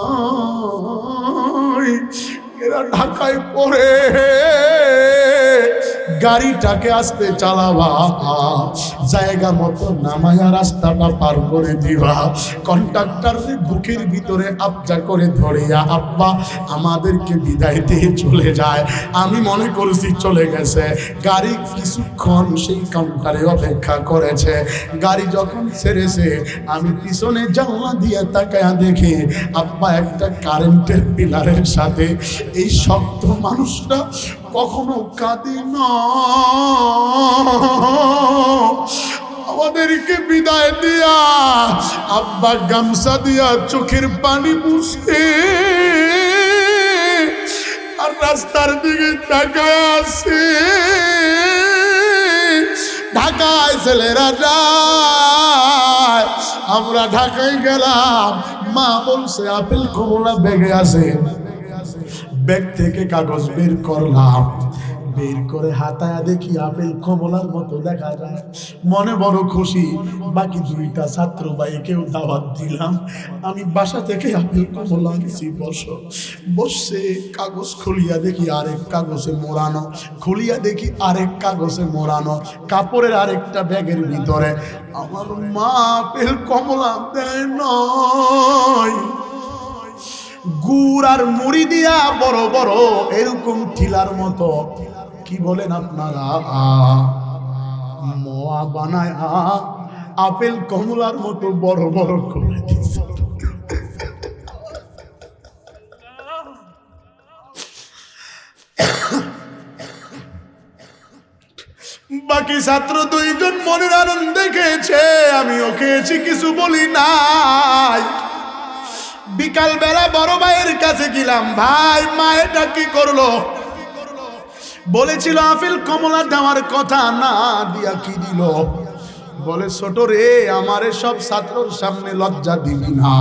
এরা ঢাকায় পড়ে, গাড়িটাকে আস্তে চালাবা, জায়গা মতো নামায়া রাস্তাটা পার করে দিবা। কন্ট্রাক্টর বুকের ভিতরে আবজা করে ধরিয়া আব্বা আমাদেরকে বিদায় দিয়ে চলে যায়। আমি মনে করছি চলে গেছে, গাড়ি কিছুক্ষণ সেই কাউন্টারে অপেক্ষা করেছে। গাড়ি যখন ছেড়েছে আমি পিছনে জানলা দিয়ে তাকায়া দেখি আব্বা একটা কারেন্টের পিলারের সাথে। এই শক্ত মানুষটা কখনো কাঁদে না, আমাদেরকে বিদায় দিয়া আব্বা গামছা দিয়া চোখের পানি মুছে আর রাস্তার দিকে তাকায় আছে। ঢাকায় ছেলেরা যায়, আমরা ঢাকায় গেলাম, মা বলছে আপেল কমলা ব্যাগে আছে। ব্যাগ থেকে কাগজ বের করলাম, বের করে হাতায়া দেখি আপেল কমলার মতো দেখা যায়। মনে বড় খুশি। বাকি 2টা ছাত্র ভাইকেও দাওয়াত দিলাম। আমি বাসা থেকে আপেল কমলা আনছি, বসছে। কাগজ খুলিয়া দেখি আরেক কাগজে মোড়ানো, খুলিয়া দেখি আরেক কাগজে মোড়ানো, কাপড়ের আরেকটা ব্যাগের ভিতরে। আমার মা আপেল কমলা দেয় নয়, গুড় আর মুড়ি দিয়া বড় বড় এরকম ঠিলার মতো, কি বলেন আপনারা, মোয়া বানায় আপেল কমলার মতো বড় বড় করে দিছে। বাকি ছাত্র 2জন মনের আনন্দে খেয়েছে, আমিও খেয়েছি, কিছু বলি নাই। বিকাল বেলা বড় ভাইয়ের কাছে গেলাম, ভাই মা এটা কি করলো? বলেছিল আপেল কমলা দেওয়ার কথা, না দিয়া কি দিল? বলে ছোট রে, আমারে সব ছাত্রর সামনে লজ্জা দিবি না,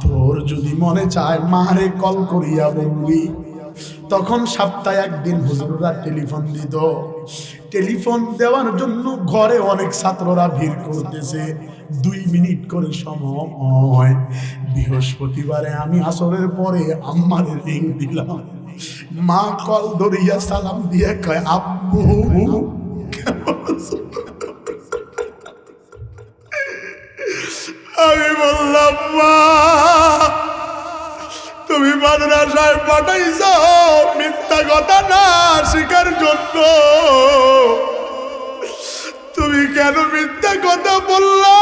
তোর যদি মনে চায় মারে কল করিয়া বলবি। তখন সপ্তাহে 1 দিন হুজুররা টেলিফোন দিত। টেলিফোন দেওয়ার জন্য ঘরে অনেক ছাত্ররা ভিড় করতেছে, 2 মিনিট করে সময়। বৃহস্পতিবারে আমি আসরের পরে আম্মারে রিং দিলাম, মা কল ধরিয়া সালাম দিয়ে কয় আব্বু। আমি বললাম মা তুমি মাদ্রাসায় পাঠাইছ মিথ্যা কথা না শিকার জন্য, তুমি কেন মিথ্যা কথা বললা?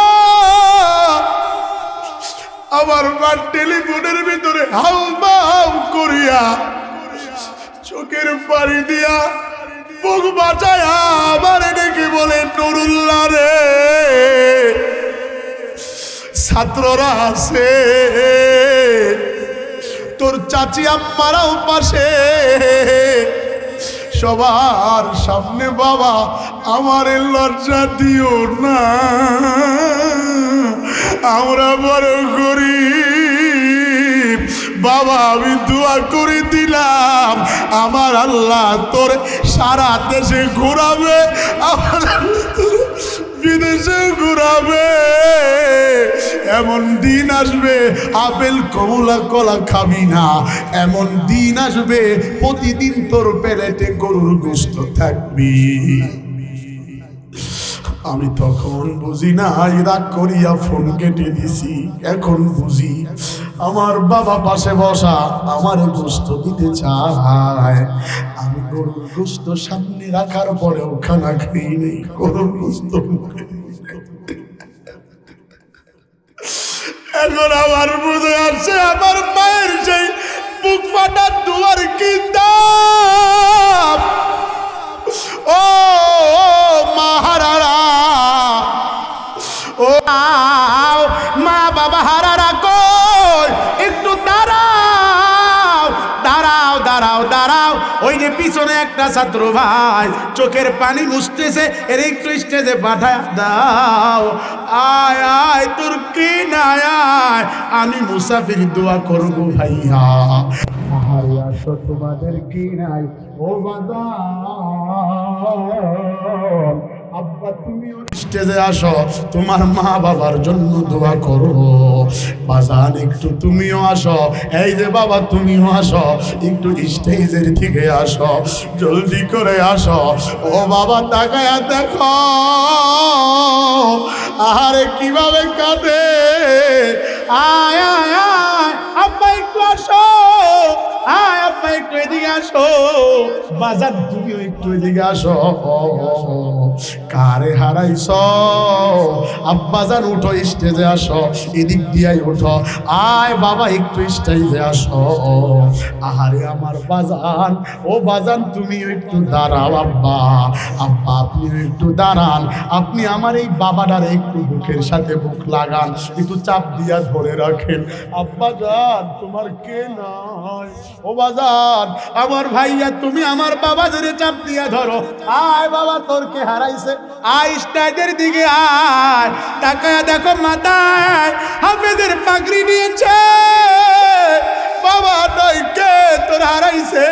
আমার মা টেলিফোনের ভিতরে হাউমাউ করিয়া চোখের পানি দিয়া বুক বাঁচায়া আমার ডেকে বলে নুরুল্লাহ রে, ছাত্ররা আছে, তোর চাচি আম্মারাও পাশে, সবার সামনে বাবা আমার লজ্জা দিও না, আমরা বড় গরিব বাবা, আমি দোয়া করে দিলাম আমার আল্লাহ তোর সারা দেশে ঘোরাবে, আমার বিদেশেও ঘুরাবে। এমন দিন আসবে আপেল কমলা কলা খাবি না, এমন দিন আসবে প্রতিদিন তোর প্লেটে গরুর গোশত থাকবি। আমি তখন বুঝি না, রাগ করিয়া ফোন কেটে দিছি। এখন বুঝি আমার বাবা পাশে বসা আমার গোশত দিতে চায়। আমি গরুর গোশত সামনে রাখার পরেও খানা খাই নেই, গরুর গোশত মুখে। এখন আমার বুঝে আসছে আমার মায়ের সেই বুক ফাটা দুয়ার কি দাম। ও মাহারারা, ও মা বাবা হারারা কই, একটু দাঁড়াও দাঁড়াও দাঁড়াও দাঁড়াও। ওই যে পিছনে একটা ছাত্র ভাই চোখের পানি মুছতেছে, এর একটু স্টেজে পাঠায় দাও। আয় আয় তোর কি নাই আয়, আমি মুসাফির দোয়া করবো ভাইয়া। তো তোমাদের কি নাই ও বাবা, আব্বা তুমিও স্টেজে আসো, তোমার মা বাবার জন্য দোয়া করো। বাজান একটু তুমিও আসো, এই যে বাবা তুমিও আসো, একটু স্টেজের থেকে আসো, জলদি করে আসো। ও বাবা তাকায়া দেখো আরে কিভাবে কাঁদে। আয় আয় আয় আব্বা একটু আসো, আয় আব্বা একটু এদিকে আসো। বাজার তুমিও একটু এদিকে আসো। কারে হারাইছ আব্বাজান, উঠো স্টেজে আসো, এদিক দিয়াই উঠো। আয় বাবা একটু স্টেজে আসো। আহারে আমার বাজান, ও বাজান তুমিও একটু দাঁড়াও। আব্বা আব্বা আপনিও একটু দাঁড়ান, আপনি আমার এই বাবাটারে একটু বুকের সাথে বুক লাগান, একটু চাপ দিয়া ধরে রাখেন। আব্বা জান তোমার কে নাই, ও বাজান আমার ভাইয়া তুমি আমার বাবা ধরে চাপ দিয়া ধরো। আয় বাবা তোর কে হারাইছে, আয় স্টেজের দিকে আয়। তাকায়া দেখো মাথায় হাফেজের পাগড়ি নিয়েছে, বাবা নয় কে তোর হারাইছে।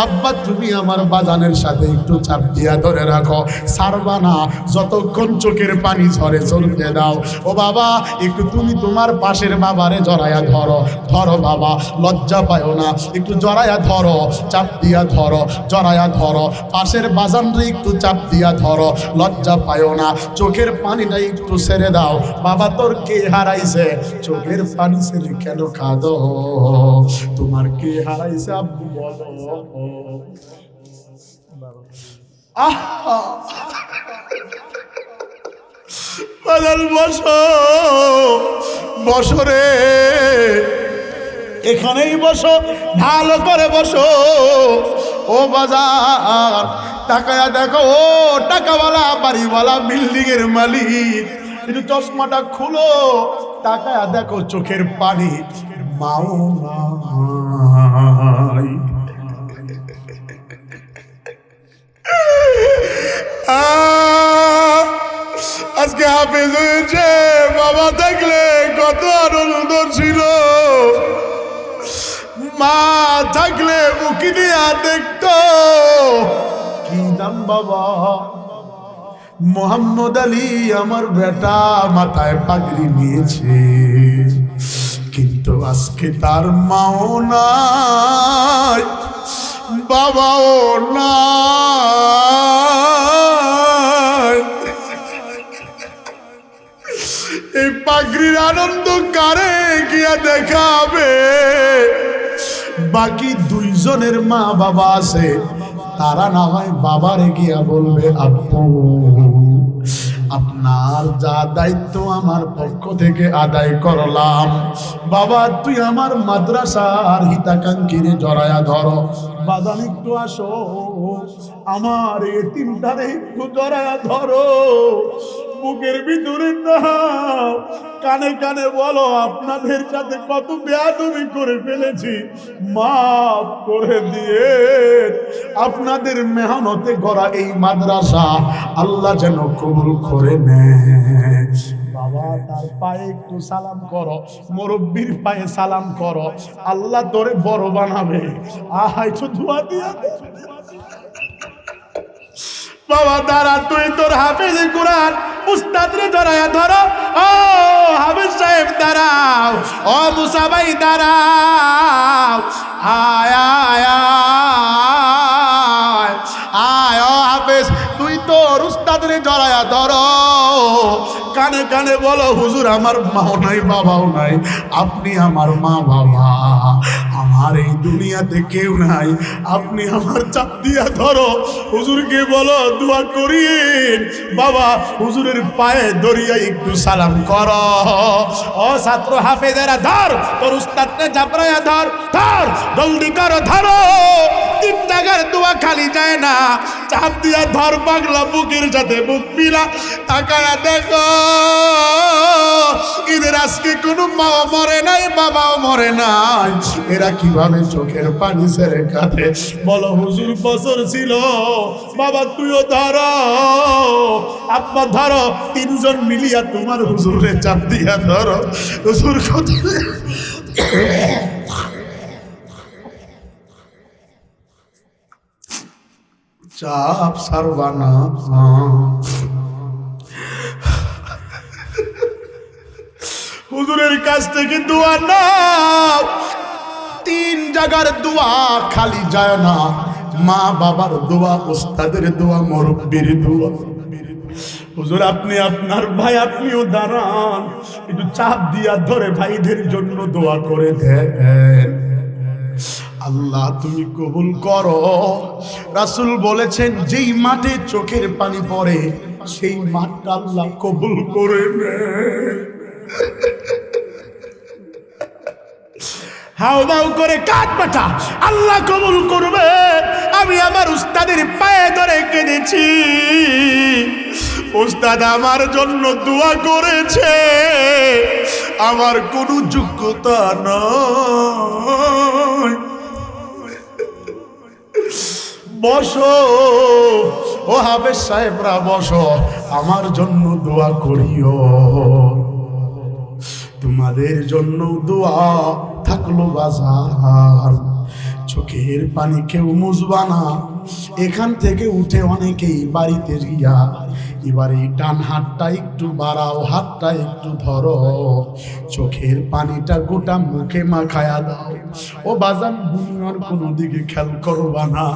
আব্বা তুমি আমার বাজানের সাথে একটু চাপ দিয়া ধরে রাখো, ছাড়বা না, যতক্ষণ চোখের পানি ঝরে চলতে দাও। ও বাবা একটু তুমি তোমার পাশের বাবারে জড়ায়া ধরো, ধরো বাবা লজ্জা পায়ো না, একটু জড়ায়া ধরো, চাপ দিয়া ধরো, জড়ায়া ধরো। পাশের বাজানরে একটু চাপ দিয়া ধরো, লজ্জা পায়ো না, চোখের পানিটা একটু ছেড়ে দাও। বাবা তোর কে হারাইছে, চোখের পানি ছেড়ে কেন কাঁদো, তোমার কে হারাইছে আব্বু বলো। বসো বসরে, এখানেই বসো, ভালো করে বসো। ও বাজার টাকায়া দেখো, ও টাকাওয়ালা বাড়িওয়ালা বিল্ডিং এর মালিক, একটু চশমাটা খুলো, টাকায়া দেখো চোখের পানি মাও নাই। আজকে হাফেজ হয়েছে, বাবা থাকলে কত আনন্দ ছিল, মা থাকলে উকি দিয়া দেখতো কি দাম। বাবা মোহাম্মদ আলী আমার বেটা মাথায় পাগড়ি নিয়েছে, কিন্তু আজকে তার মাও নাই, বাবাও নাই। এই পাগড়ির আনন্দ কারে গিয়া দেখাবে? বাকি দুইজনের মা বাবা আছে, তারা না হয় বাবারে গিয়া বলবে আব্বু আপনার যা দায়িত্ব আমার পক্ষ থেকে আদায় করলাম, বাবা তুই আমার মাদ্রাসার হিতাকাঙ্ক্ষীরে জড়ায়া ধরো। বাজান একটু আসো, আমার এতিমটারে একটু জড়ায়া ধরো, বুকের ভিতরে নাও, কানে কানে বলো আপনাদের সাথে কত বেয়াদবি করে ফেলেছি, মাফ করে দিয়ে আপনাদের মেহনতে গড়া এই মাদ্রাসা আল্লাহ যেন কবুল করে নেয়। বাবা তার পায়ে একটু সালাম করো, মুরব্বির পায়ে সালাম করো, আল্লাহ তোরে বড় বানাবে। একটু দোয়া দিয়া বাবা দাঁড়া, তুই তোর হাফেজ কোরআন উস্তাদ রে ধরায়া ধরো। ও হাফেজ সাহেব দাঁড়াও, ও মুসা ভাই দাঁড়াও, আয় আয় আয় আয়, ও হাফেজ তুই তোর উস্তাদ রে ধরায়া ধরো। কানে কানে বলো, হুজুর আমার মাও নাই বাবাও নাই, আপনি আমার মা বাবা, আমার এই দুনিয়াতে কেউ নাই, আপনি আমার চাপ দিয়া ধরো। হুজুরকে বলো দোয়া করিন, বাবা হুজুরের পায়ে দরিয়া একটু সালাম করো। ও ছাত্র হাফেজেরা ধর, তোর উস্তাদকে জাবরায়া ধর, ধর জলদি করো, ধরো। 3 টাকার দোয়া খালি যায় না, চাপ দিয়া ধর পাগলা, বুকের সাথে বুক মিলা তাকায়া দেখো, এদের আজকে কোনো মাও মরে নাই, বাবাও মরে নাই, এরা কিভাবে চোখের পানি ছেড়ে কাঁদে। বলো হুজুর বছর ছিল, বাবা তুইও ধরো, আব্বা ধরো, 3 জন মিলিয়া তোমার হুজুরে চাপ দিয়া ধরো। হুজুর কত চাপ সারবানা। হুজুরের কাছ থেকে দোয়া নাও, 3 জায়গার দোয়া খালি যায় না, মা বাবার দোয়া, উস্তাদের দোয়া, মুরব্বির দোয়া। হুজুর আপনি আপনার ভাই, আপনিও দাঁড়ান, একটু চাপ দিয়া ধরে ভাইদের জন্য দোয়া করে দেন। আল্লাহ তুমি কবুল করো। রাসূল বলেছেন, যেই মাঠে চোখের পানি পড়ে সেই মাঠটা আল্লাহ কবুল করে নেয়। হাউমাউ করে কাঁদ বেটা, আল্লাহ কবুল করবে। আমি আমার উস্তাদের পায়ে ধরে কেঁদেছি, উস্তাদ আমার জন্য দোয়া করেছে, আমার কোনো যোগ্যতা নয়। বসো ও হাফেজ সাহেবরা, বসো, আমার জন্য দোয়া করিও। তোমাদের জন্য দোয়া থাকলো বাজার, চোখের পানি কেউ মুছবা না। এখান থেকে উঠে অনেকেই বাড়িতে গিয়া এবার এই ডান হাতটা একটু বাড়াও, হাতটা একটু ধরো, চোখের পানিটা গোটা মুখে মাখায়া দাও। ও বাজান, দুনিয়ার কোনো দিকে খেয়াল করবা না,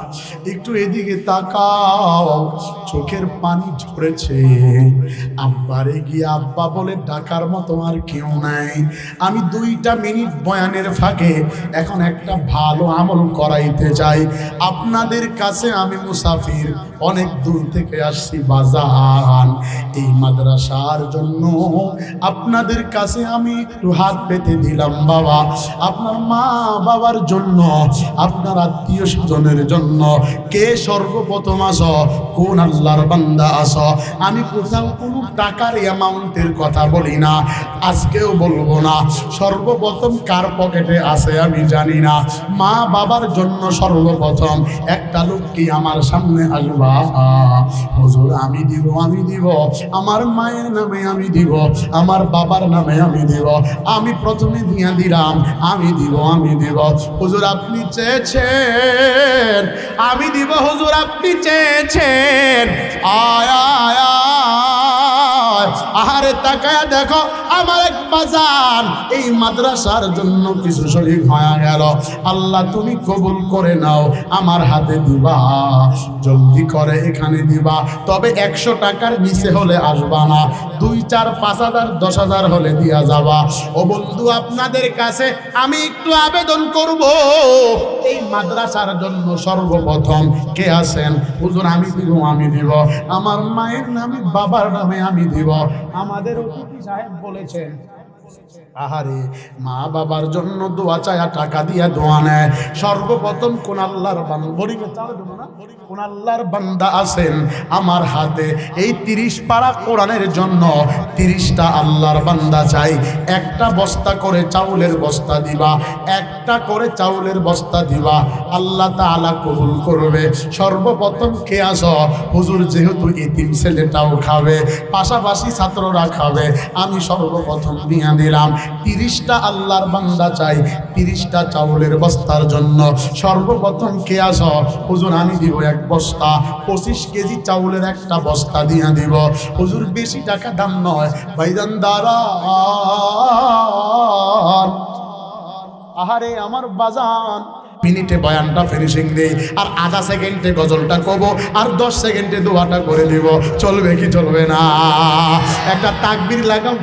একটু এদিকে তাকাও, চোখের পানি ঝরেছে। আব্বারে গিয়ে আব্বা বলে ডাকার মতো আর কেউ নাই। আমি 2টা মিনিট বয়ানের ফাঁকে এখন একটা ভালো আমল করাইতে চাই। আপনাদের কাছে আমি মুসাফির, অনেক দূর থেকে আসছি বাজান, এই মাদ্রাসার জন্য আপনাদের কাছে আমি একটু হাত পেতে দিলাম। বাবা, আপনার মা বাবার জন্য, আপনার আত্মীয় স্বজনের জন্য, কে সর্বপ্রথম আসো, কোন আল্লাহর বান্দা আসো। আমি কোথাও কোনো টাকার অ্যামাউন্টের কথা বলি না, আজকেও বলবো না। সর্বপ্রথম কার পকেটে আছে আমি জানি না, মা বাবার জন্য সর্বপ্রথম একটা লোক কি আমার সামনে আসবা, হুজুর আমি দিব, আমি দিব, আমার মায়ের নামে আমি দিব, আমার বাবার নামে আমি দিব, আমি প্রথমে দিয়া দিলাম, আমি দিব, আমি দিব। হুজুর আপনি চেয়েছেন, আমি দিব। হুজুর আপনি চেয়েছেন, আয় আয় আয়। আহারে তাকায়া দেখো, আমার এক বাজান এই মাদ্রাসার জন্য কিছু শরীক হয়ে গেল। আল্লাহ তুমি কবুল করে নাও, আমার হাতে দিবা, জলদি করে এখানে দিবা। তবে 100 টাকার নিচে হলে আসবা না, 2, 4, 5 হাজার 10 হাজার হলে দিয়া যাবা। ও বন্ধু, আপনাদের কাছে আমি একটু আবেদন করব, এই মাদ্রাসার জন্য সর্বপ্রথম কে আছেন? হুজুর আমি দিব, আমি দিব, আমার মায়ের নামে বাবার নামে আমি দিব। আমাদের অতিথি সাহেব বলেছেন, আহারে মা বাবার জন্য দোয়া চায়া টাকা দিয়া দোয়া নেয়। সর্বপ্রথম কোন আল্লাহর কোন আল্লাহর বান্দা আছেন আমার হাতে? এই 30 পারা কোরআনের জন্য 30টা আল্লাহর বান্দা চাই। একটা বস্তা করে চাউলের বস্তা দিবা, একটা করে চাউলের বস্তা দিবা, আল্লাহ তাআলা কবুল করবে। সর্বপ্রথম কে আসো? হুজুর যেহেতু এতিম ছেলেটাও খাবে, পাশাপাশি ছাত্ররা খাবে, আমি সর্বপ্রথম দিয়া দিলাম। 30টা আল্লাহর বান্দা চাই 30টা চাউলের বস্তার জন্য। সর্বপ্রথম কে আস? হুজুর আমি দিব 1 বস্তা, 25 কেজি চাউলের একটা বস্তা দিয়া দিব। হুজুর বেশি টাকা দাম নয় ভাইজান, দাঁড়ান। আহারে আমার বাজান, মিনিটে বয়ানটা ফিনিশিং দেই, আর আধা সেকেন্ডে গজলটা কব, আর 10 সেকেন্ডে দোয়াটা করে দিব। চলবে কি চলবে না? একটা তাকবীর লাগাও।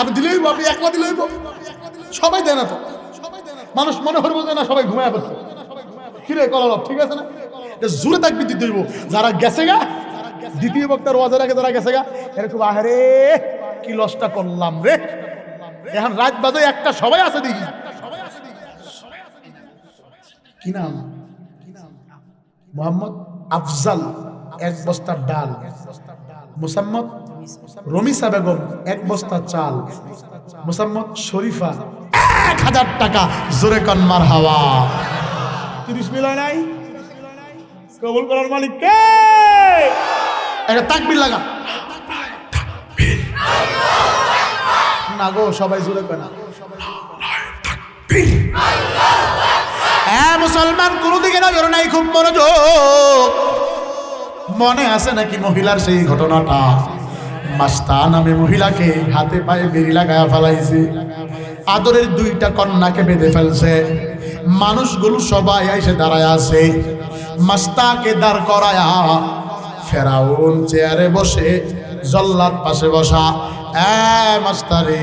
আপনি দিলেই আপনি একলা দিলেই সবাই দেয় না তো। মানুষ মনে করবো যে না সবাই ঘুমায় পড়ছে। কিরে কলরব ঠিক আছে না? জোরে তাকবীর দিতে হইব। যারা গেছে গা দ্বিতীয় বক্তার ওয়াজের আগে যারা গেছে গা এরকম আহারে কি লসটা করলাম রে। এখন রাত বাজে 1টা, সবাই আছে দেখি। কি নাম? মোহাম্মদ আফজাল 1 বস্তা ডাল, মুসাম্মদ রমিসা বেগম 1 বস্তা চাল, মুসাম্মদ শরীফা 1000 টাকা। জোরে কন মারহাবা। 30 মিলায় নাই? কবুল করার মালিক কে? একটা তাকবীর লাগা না গো, সবাই জোরে কয় না। মুসলমান কোনদিকে নজর নাই, খুব মনোযোগ। মনে আছে নাকি মহিলার সেই ঘটনাটা? মাস্তা নামে মহিলাকে হাতে পায়ে বেড়ি লাগায়া ফেলাইছে, আদরের 2টা কন্যাকে বেঁধে ফেলছে। মানুষগুলো সবাই এসে দাঁড়ায় আছে, মাস্তাকে দাঁড় করায়া। ফেরাউন চেয়ারে বসে, জল্লাদ পাশে বসা। মাস্তারে,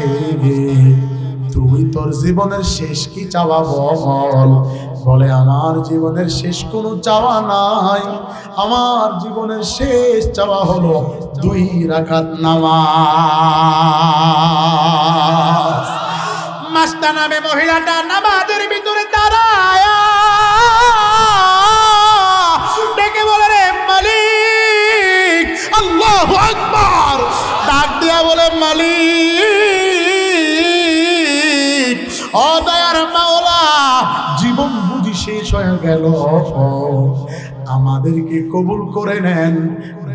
তুই তোর জীবনের শেষ কি চাওয়া বল? বলে আমার জীবনের শেষ কোনো চাওয়া নাই, আমার জীবনের শেষ চাওয়া হলো 2 রাকাত নামাজ। মাস্তা নামে মহিলাটা নামাজের ভিতরে দাঁড়ায় ডেকে বলে রে মালিক, আল্লাহু আকবার। ডাক দিয়া বলে মালিক, ও দয়ার মাওলা, জীবন বুঝি শেষ হয়ে গেল, আমাদেরকে কবুল করে নেন,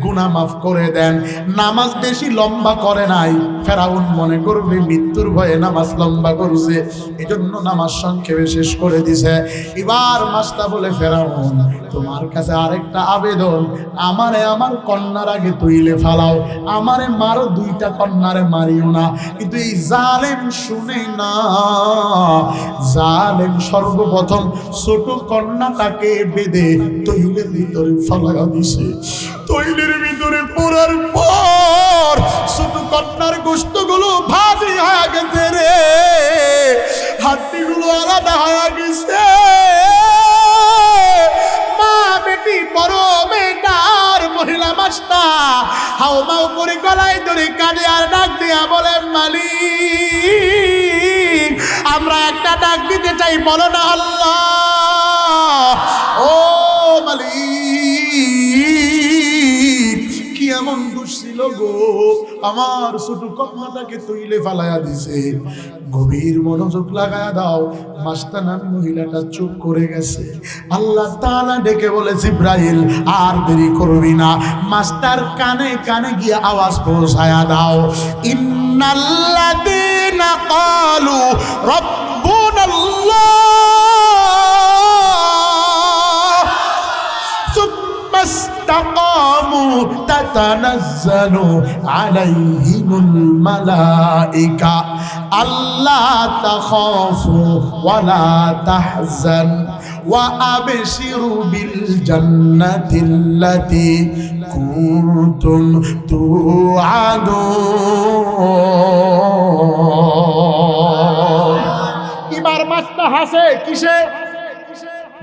গুনাহ মাফ করে দেন। নামাজ বেশি লম্বা করে নাই, ফেরাউন মনে করবে মৃত্যুর ভয়ে নামাজ লম্বা করছে, এজন্য নামাজ সংক্ষেপে শেষ করে দিছে। এবার মাস্তা বলে, ফেরাউন তোমার কাছে আরেকটা আবেদন, আমারে আমার কন্যার আগে তুইলে ফালাও, আমারে মারো, 2টা কন্যারে মারিও না। কিন্তু এই জালেম শুনে না, জালেম সর্বপ্রথম ছোট কন্যাটাকে বেঁধে তৈলের ভিতরে ফালাইয়া দিছে। তৈলের ভিতরে পড়ার পর ছোট কন্যার গোশতগুলো ভারী হয়ে গেছে রে, হাড্ডিগুলো আলাদা হয়ে গেছে। মা বেটি বড় মেয়েটার মহিলা মাস্তা হাও মাও করে গলায় ধরে কাঁদে আর ডাক দিয়া বলে, মালিক আমরা একটা ডাক দিতে চাই, বলো না আল্লাহ। ও মালিক, কি এমন দোষ ছিল গো, আমার ছোট কন্যাটাকে তৈলে ফালাইয়া দিছে। গভীর মনোযোগ লাগায়া দাও। মাস্তা নামে মহিলাটা চুপ করে গেছে। আল্লাহ তাআলা ডেকে বলে, জিব্রাইল আর দেরি করবি না, মাস্টার কানে কানে গিয়ে আওয়াজ পৌঁছায়া দাও, ইন্নাল্লাযীনা ক্বালু রাব্বুনাল্লাহ استقاموا تتنزل عليهم الملائكة ألا تخافوا ولا تحزن وأبشروا بالجنة التي كنتم توعدون। এবার মাস্তা হাসে কিসে?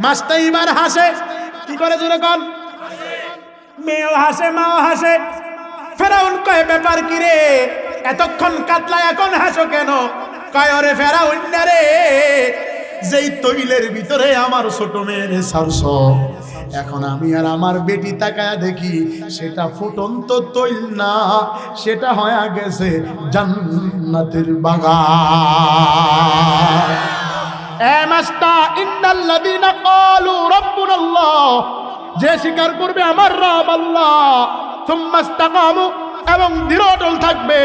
মাস্তা এবার হাসে কি করে জোরে কন? মেয়েও হাসে, মাও হাসে। ফেরাউন কয়, ব্যাপার কি রে, এতক্ষণ কাতলা এখন হাসো কেন? কয়, ওরে ফেরাউন না রে, যেই তৈলের ভিতরে আমার ছোট মেয়েরে ছাড়ছো, এখন আমি আর আমার বেটি তাকায়া দেখি সেটা ফুটন্ত তৈল না, সেটা হয়ে গেছে জান্নাতের বাগান। এ মাস্তা, ইন্নাল্লাযীনা ক্বালু রাব্বুনাল্লাহ, যে স্বীকার করবে আমার রব আল্লাহ, সুম্মা ইসতাকামু, এবং দৃঢ় অটল থাকবে,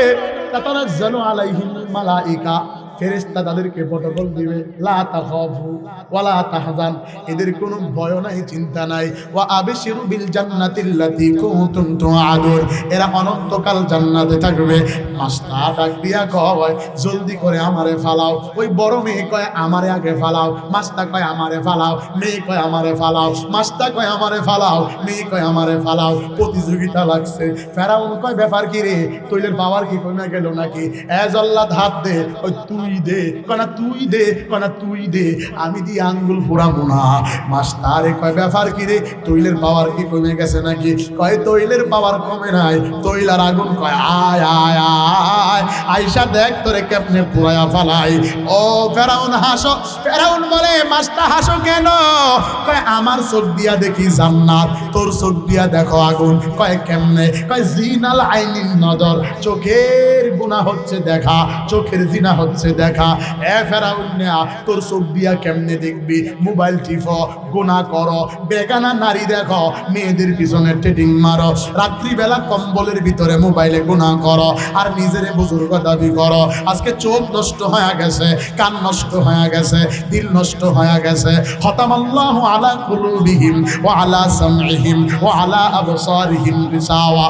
তাতানাজ্জালু আলাইহিমুল মালাইকা, ফেরেশতা তাদেরকে প্রটোকল দিবে, লা তাখাফু ওয়ালা তাহজান, এদের কোনো ভয় নাই, চিন্তা নাই, ওয়া আবশিরু বিল জান্নাতিল্লাতী কুনতুম তুআদুন, এরা অনন্তকাল জান্নাতে থাকবে। মাস্টার ডাক দিয়া কয়, জলদি করে আমারে ফালাও। ওই বড় মেয়ে কয় আমারে আগে ফালাও, মাস্টার কয় আমারে ফালাও, মেয়ে কয় আমারে ফালাও, মাস্টার কয় আমারে ফালাও, মেয়ে কয় আমারে ফালাও। প্রতিযোগিতা লাগছে। ফেরাউন কয় ব্যাপার কি রে, তৈলের পাওয়ার কি কমে গেল নাকি? জল্লাদ হাত দে, ওই তুই দে, কনা তুই দে, কনা তুই দে, আমি দিয়ে আঙ্গুল ফোড়াবো না। মাস্টারে কয় ব্যাপার কি রে, তৈলের পাওয়ার কি কমে গেছে নাকি? কয় তৈলের পাওয়ার কমে নাই, তৈল আর আগুন। কয় আয় আয় আয়, আইসা দেখ তোরে কেমনে পুরায়া ফালাই। ও ফেরাউন হাসো। ফেরাউন বলে মাস্টার হাসো কেন? কয় আমার চোখ দিয়া দেখি জান্নাত, তোর চোখ দিয়া দেখো আগুন। কয় কেমনে? কয় জিনাল আইনিন নজর, চোখের গুনাহ হচ্ছে দেখা, চোখের জিনা হচ্ছে দেখা। ফেরাউন না, তোর চোখ দিয়া কেমনে দেখবি? মোবাইল টিপো, গুনাহ করো, বেগানা নারী দেখো, মেয়েদের পিছনে টেটিং মারো, রাত্রিবেলা কম্বলের ভিতরে মোবাইলে গুনাহ করো, আর নিজের বুজুর্গ দাবি করো। আজকে চোখ নষ্ট হয়ে গেছে, কান নষ্ট হয়ে গেছে, দিল নষ্ট হয়ে গেছে। খতামাল্লাহু আলা কুলুবিহিম ওয়া আলা সামইহিম ওয়া আলা আবসারিহিম গিশাওয়া।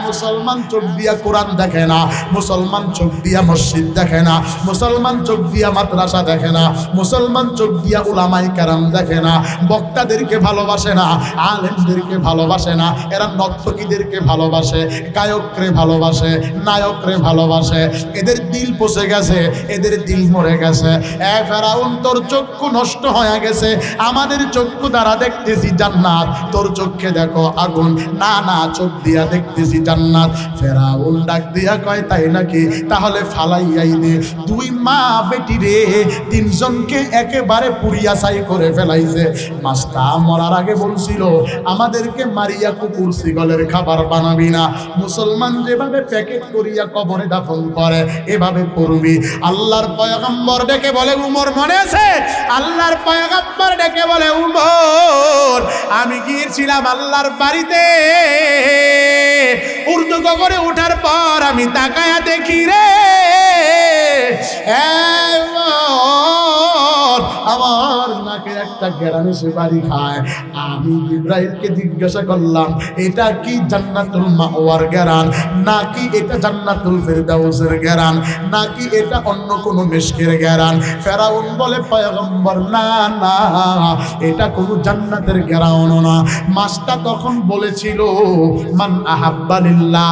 মুসলমান চোখ দিয়া কোরআন দেখে না, মুসলমান চোখ দিয়া মসজিদ দেখে না, মুসলমান চোখ দিয়া মাদ্রাসা দেখে না, মুসলমান চোখ দিয়া উলামায়ে কেরাম দেখে না, বক্তাদেরকে ভালোবাসে না, আলেমদেরকে ভালোবাসে না। এরা নর্তকীদেরকে ভালোবাসে, গায়করে ভালোবাসে, নায়করে ভালোবাসে। এদের দিল পচে গেছে, এদের দিল মরে গেছে। ফেরাউন তোর চক্ষু নষ্ট হয়ে গেছে, আমাদের চক্ষু দ্বারা দেখতেছি জান্নাত, তোর চোখে দেখো আগুন। না না, চোখ দিয়া দেখতেছি জান্নাত। ফেরাউন ডাক দিয়া কয় তাই নাকি? তাহলে ফালাইয়াই দে। দুই মা বেটি রে, তিনজনকে একেবারে পুড়িয়া ছাই করে ফেলাইছে। মাস্টা মরার আগে বলছিল আমাদেরকে মারিয়া কুকুর ছাগলের খাবার বানাবি না। মুসলমান যেভাবে প্যাকেট করিয়া কবরে দাফন করে এভাবে করবি। আল্লাহর পয়গম্বর ডেকে বলে উমর, মনে আছে? আল্লাহর পয়গম্বর ডেকে বলে উমর, আমি গিয়েছিলাম আল্লাহর বাড়িতে, উর্দু কবরে ওঠার পর আমি তাকায়া দেখি রে, আমার নাকে একটা গ্যারানি সে বাড়ি খায়। আমি জিবরাইলকে জিজ্ঞাসা করলাম এটা কি জান্নাতুল মাওয়ার গ্যারান, নাকি এটা জান্নাতুল ফেরদাউসের গ্যারান, নাকি এটা অন্য কোনো মিশকের গ্যারান? ফেরাউন বলে পয়গম্বর না না, এটা কোনো জান্নাতের গ্যারান না। মাস্টার তখন বলেছিল মান আহাব্বা লিল্লাহ,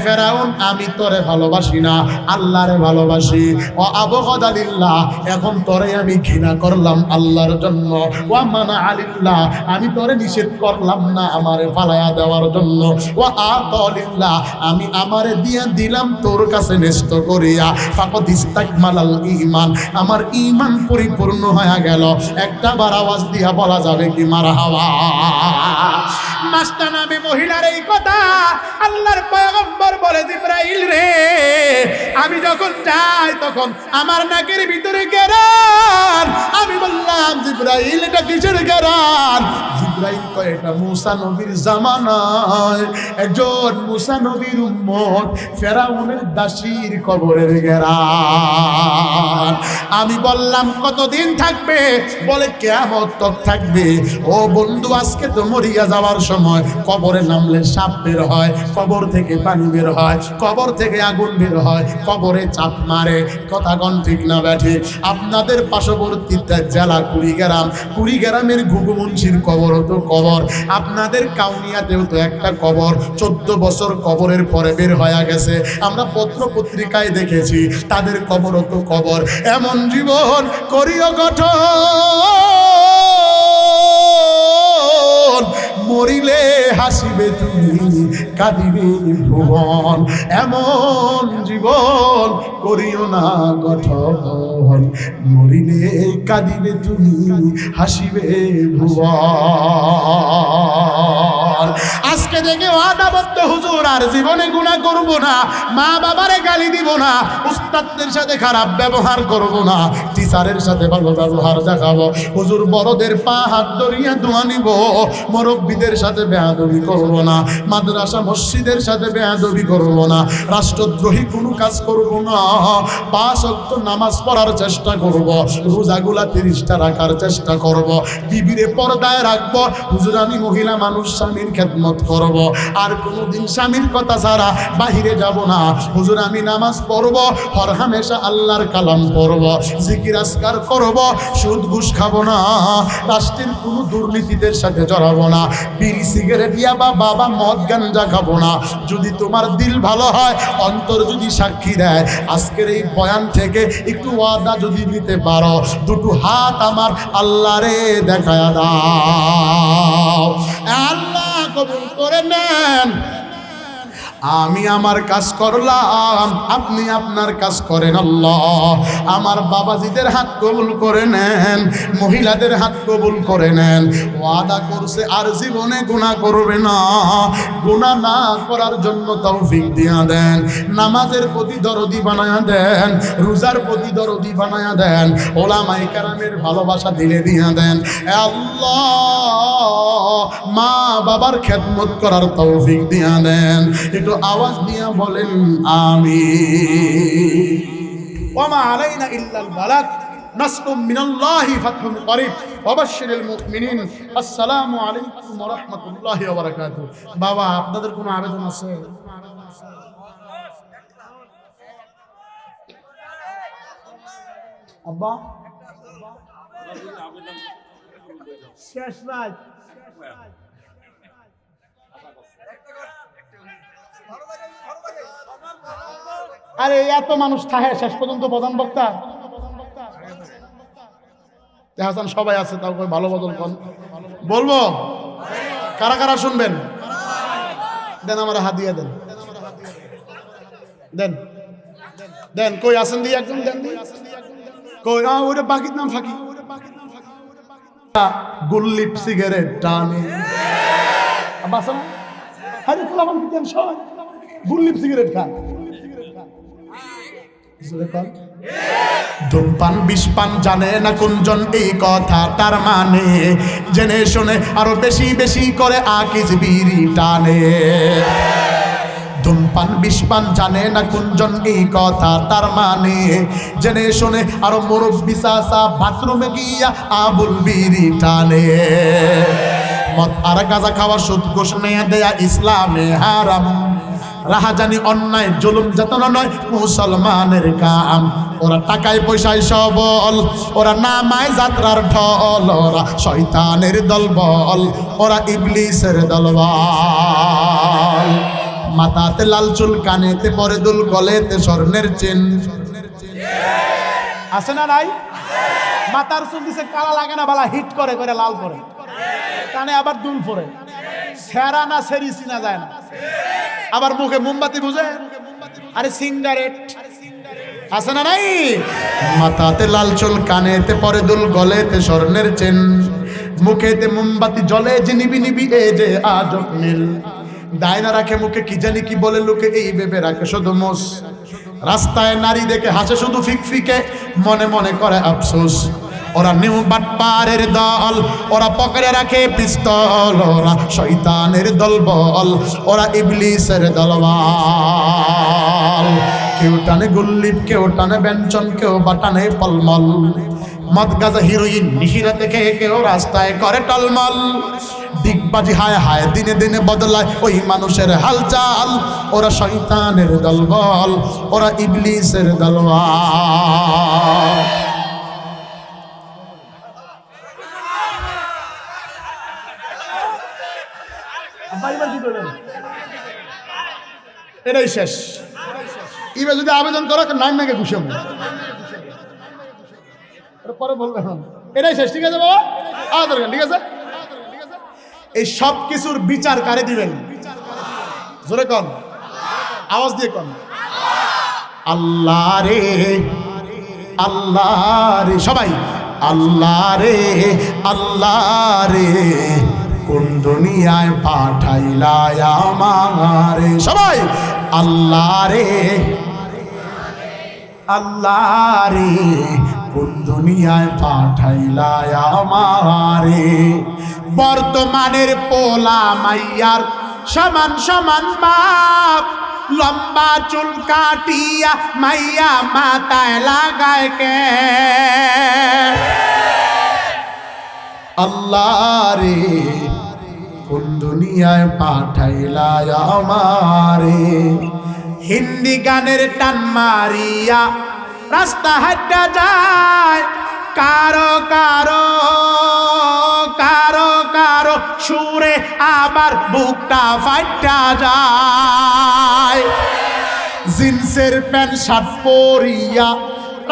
ফেরাউন আমি তোরে ভালোবাসি না, আল্লাহরে ভালোবাসি। ও আবগাদা লিল্লাহ, এখন তোরে আমি ঘৃণা করলাম আল্লাহর জন্য। ওয়া মানা আলিল্লাহ, আমি তোরে নিষেধ করলাম না আমারে ফালায়া দেওয়ার জন্য। ওয়া আতালিল্লাহ, আমি আমারে দিয়া দিলাম তোর কাছে ন্যস্ত করিয়া। ফাকাদ ইস্তাকমালাল ঈমান, আমার ঈমান পরিপূর্ণ হয়ে গেল। একটা বার আওয়াজ দিয়া বলা যাবে কি মারহাবা? মাস্টার নামে মহিলার এই কথা আল্লাহর পয়গম্বর বলে জিবরাইল রে, আমি যখন যাই তখন আমার নাকের ভিতরে গেরান। আমি বললাম জিবরাইল এটা কিসের গেরান? জিবরাইল কয় এটা মুসা নবীর জামানায় একজন মুসা নবীর উম্মত ফেরাউনের দাসীর কবরের গেরান। আমি বললাম কতদিন থাকবে? বলে কিয়ামত তক থাকবে। ও বন্ধু, আজকে তো মরিয়া যাওয়ার সময় কবরে নামলে সাপ বের হয়, কবর থেকে পানি বের হয়, কবর থেকে আগুন বের হয়, কবরে চাপ মারে। কথা কোন ঠিক না ব্যাঠে? আপনাদের পার্শ্ববর্তী জেলা কুড়িগ্রাম, কুড়িগ্রামের ঘুঘু মুন্সির কবর তো কবর, আপনাদের কাউনিয়াতেও তো একটা কবর। 14 বছর কবরের পরে বের হয়ে গেছে। আমরা পত্র পত্রিকায় দেখেছি তাদের কবরও তো কবর। এমন জীবন করিও গঠন, মরিলে হাসিবে তুমি, কাঁদিবে ভুবন। এমন জীবন করিও না গঠন, মরিলে কাঁদিবে তুমি, হাসিবে ভুবন। আজকে থেকে ওয়াদাবদ্ধ হুজুর, আর জীবনে গুনাহ করব না, মা বাবারে গালি দিব না, উস্তাদদের সাথে খারাপ ব্যবহার করব না, টিচারের সাথে ভালো ব্যবহার দেখাবো। হুজুর বড়দের পা হাত ধরিয়া দোয়া নিব, মুরব্বিদের সাথে বেয়াদবি করব না, মাদ্রাসা মসজিদের সাথে বেয়াদবি করব না, রাষ্ট্রদ্রোহী কোনো কাজ করব না, 5 ওয়াক্ত নামাজ পড়ার চেষ্টা করব, রোজাগুলা 30টা রাখার চেষ্টা করব, বিবিরে পর্দায় রাখবো। হুজুর আমি মহিলা মানুষ, স্বামীর খেদমত করব, আর কোনোদিন স্বামীর কথা ছাড়া বাহিরে যাব না। হুজুর আমি নামাজ পড়ব, হর হামেশা আল্লাহর কালাম পড়ব, জিকির আজকার করব, সুদ ঘুষ খাবো না, রাষ্ট্রের কোনো দুর্নীতিদের সাথে জড়াবো না, বিড়ি সিগারেট ইয়াবা বাবা মদ গাঞ্জা খাবো না। যদি তোমার দিল ভালো হয়, অন্তর যদি সাক্ষী দেয়, আজকের এই বয়ান থেকে একটু ওয়াদা যদি নিতে পারো, দুটো হাত আমার আল্লাহরে দেখায়া দাও, আল্লাহ কবুল করে নেন। আমি আমার কাজ করলাম, আপনি আপনার কাজ করেন। আল্লাহ আমার বাবাজিদের হাত কবুল করে নেন, মহিলাদের হাত কবুল করে নেন। ওয়াদা করছে আর জীবনে গুনাহ করবে না, গুনাহ না করার জন্য তৌফিক দিয়া দেন, নামাজের প্রতি দরদি বানায়া দেন, রোজার প্রতি দরদি বানায়া দেন, ওলামায়ে কেরামের ভালোবাসা দিলে দিয়া দেন। আল্লাহ মা বাবার খেদমত করার তৌফিক দিয়া দেন। একটু আওয়াজ দিয়া বলেন আমিন। ওয়ামা আলাইনা ইল্লাল বালাগ, নাসরুম মিনাল্লাহি ফাতহুন করিব, ওয়াবাশশিরিল মুমিনিন। আসসালামু আলাইকুম ওয়া রাহমাতুল্লাহি ওয়া বারাকাতুহু। বাবা আপনাদের কোনো আবেদন আছে? আব্বা শেষ রাত, আরে এত মানুষ থাকে শেষ পর্যন্ত প্রধান বক্তা হাসান সবাই আছে, তাও ভালো বদল কন বলবো। কারা কারা শুনবেন? দেন আমার হাদিয়া দেন, দেন দেন। কই আছেন দিয়ে একজন দেন, কই ওরে বাকির নাম ফাঁকি, গুল্লিপ সিগারেট টানে বাসা, আরে ফুলাবান কি টেনশন, গুল্লিপ সিগারেট খান, ধূমপান বিষপান জানে না কোনজন, এই কথা তার মানে জেনে শুনে আরো বেশি বেশি করে আকিজ বিড়ি টানে। ধূমপান বিষপান জানে না কোনজন, এই কথা তার মানে জেনে শুনে আরো মুরব্বি চাচা বাথরুমে গিয়া আবুল বিড়ি টানে। মদ আর গাঁজা খাওয়া, সুদ ঘুষ মেয়ে দেয়া ইসলামে হারাম, রাহাজানি অন্যায় জুলুম যাতনা নয় মুসলমানের কাম। ওরা টাকায় পয়সায় সবল, ওরা নামায় যাত্রার ঢল, ওরা শয়তানের দলবল, ওরা ইবলিসের দলবল। মাথাতে লাল চুল, কানেতে পরে দুল, গলেতে স্বর্ণের চেন আছে না নাই? মাথার চুল দিছে কালা লাগে না, বালা হিট করে করে লাল করে, কানে আবার দুল পরে, সেরা না সেরি চিনা যায় না। আবার মুখে মোমবাতি বুঝে, আরে সিগারেট আছে না নাই? মাথাতে লাল চুল, কানেতে পরে দুল, গলেতে স্বর্ণের চেন, মুখেতে মোমবাতি জ্বলে যে নিবি নিবি, এ যে আজব মিল। দায়না রাখে মুখে, কি জানি কি বলে লোকে, এই ভেবে রাখে শুধু মোষ। রাস্তায় নারী দেখে হাসে শুধু ফিকফিকে, মনে মনে করে আফসোস। ওরা নিউ বাটপারের দল, ওরা পকেটে রাখে পিস্তল, ওরা শয়তানের দলবল, ওরা ইবলিসের দলবল। কেউ টানে গুল্লিপ, কেউ টানে ব্যঞ্জন, কেউ বা টানে পলমল, মদ গাঁজা হিরোইন নিশিরা দেখে কেউ রাস্তায় করে টলমল। দিগবাজি হায় হায় দিনে দিনে বদলায় ওই মানুষের হালচাল, ওরা শয়তানের দলবল, ওরা ইবলিসের দলবল। এটাই শেষ। এবার যদি আবেদন করো নাম নাকি ঘুষে পরে বলবে এটাই শেষ, ঠিক আছে বাবা? ঠিক আছে। এই সব কিছুর বিচার কারে দিবেন? জোরে কন, আওয়াজ দিয়ে কন। আল্লাহ রে, আল্লাহ রে, সবাই আল্লাহ রে, আল্লাহ রে, কোন দুনিয়ায় পাঠাইলা আমারে, সবাই আল্লাহ রে, আল্লাহ রে, কোন দুনিয়ায় পাঠাইলা আমারে। বর্তমানের পোলা মাইয়ার সমান সমান বাপ, লম্বা চুল কাটিয়া মাইয়া মাথায় লাগায় কে? আল্লাহ রে, কোন দুনিয়ায় পাঠাইলা আমারে। হিন্দি গানের টান মারিয়া রাস্তা হাঁটা যায়, কারো কারো কারো কারো সুরে আবার বুকটা ফাটা যায়। জিন্সের প্যান্ট শার্ট পরিয়া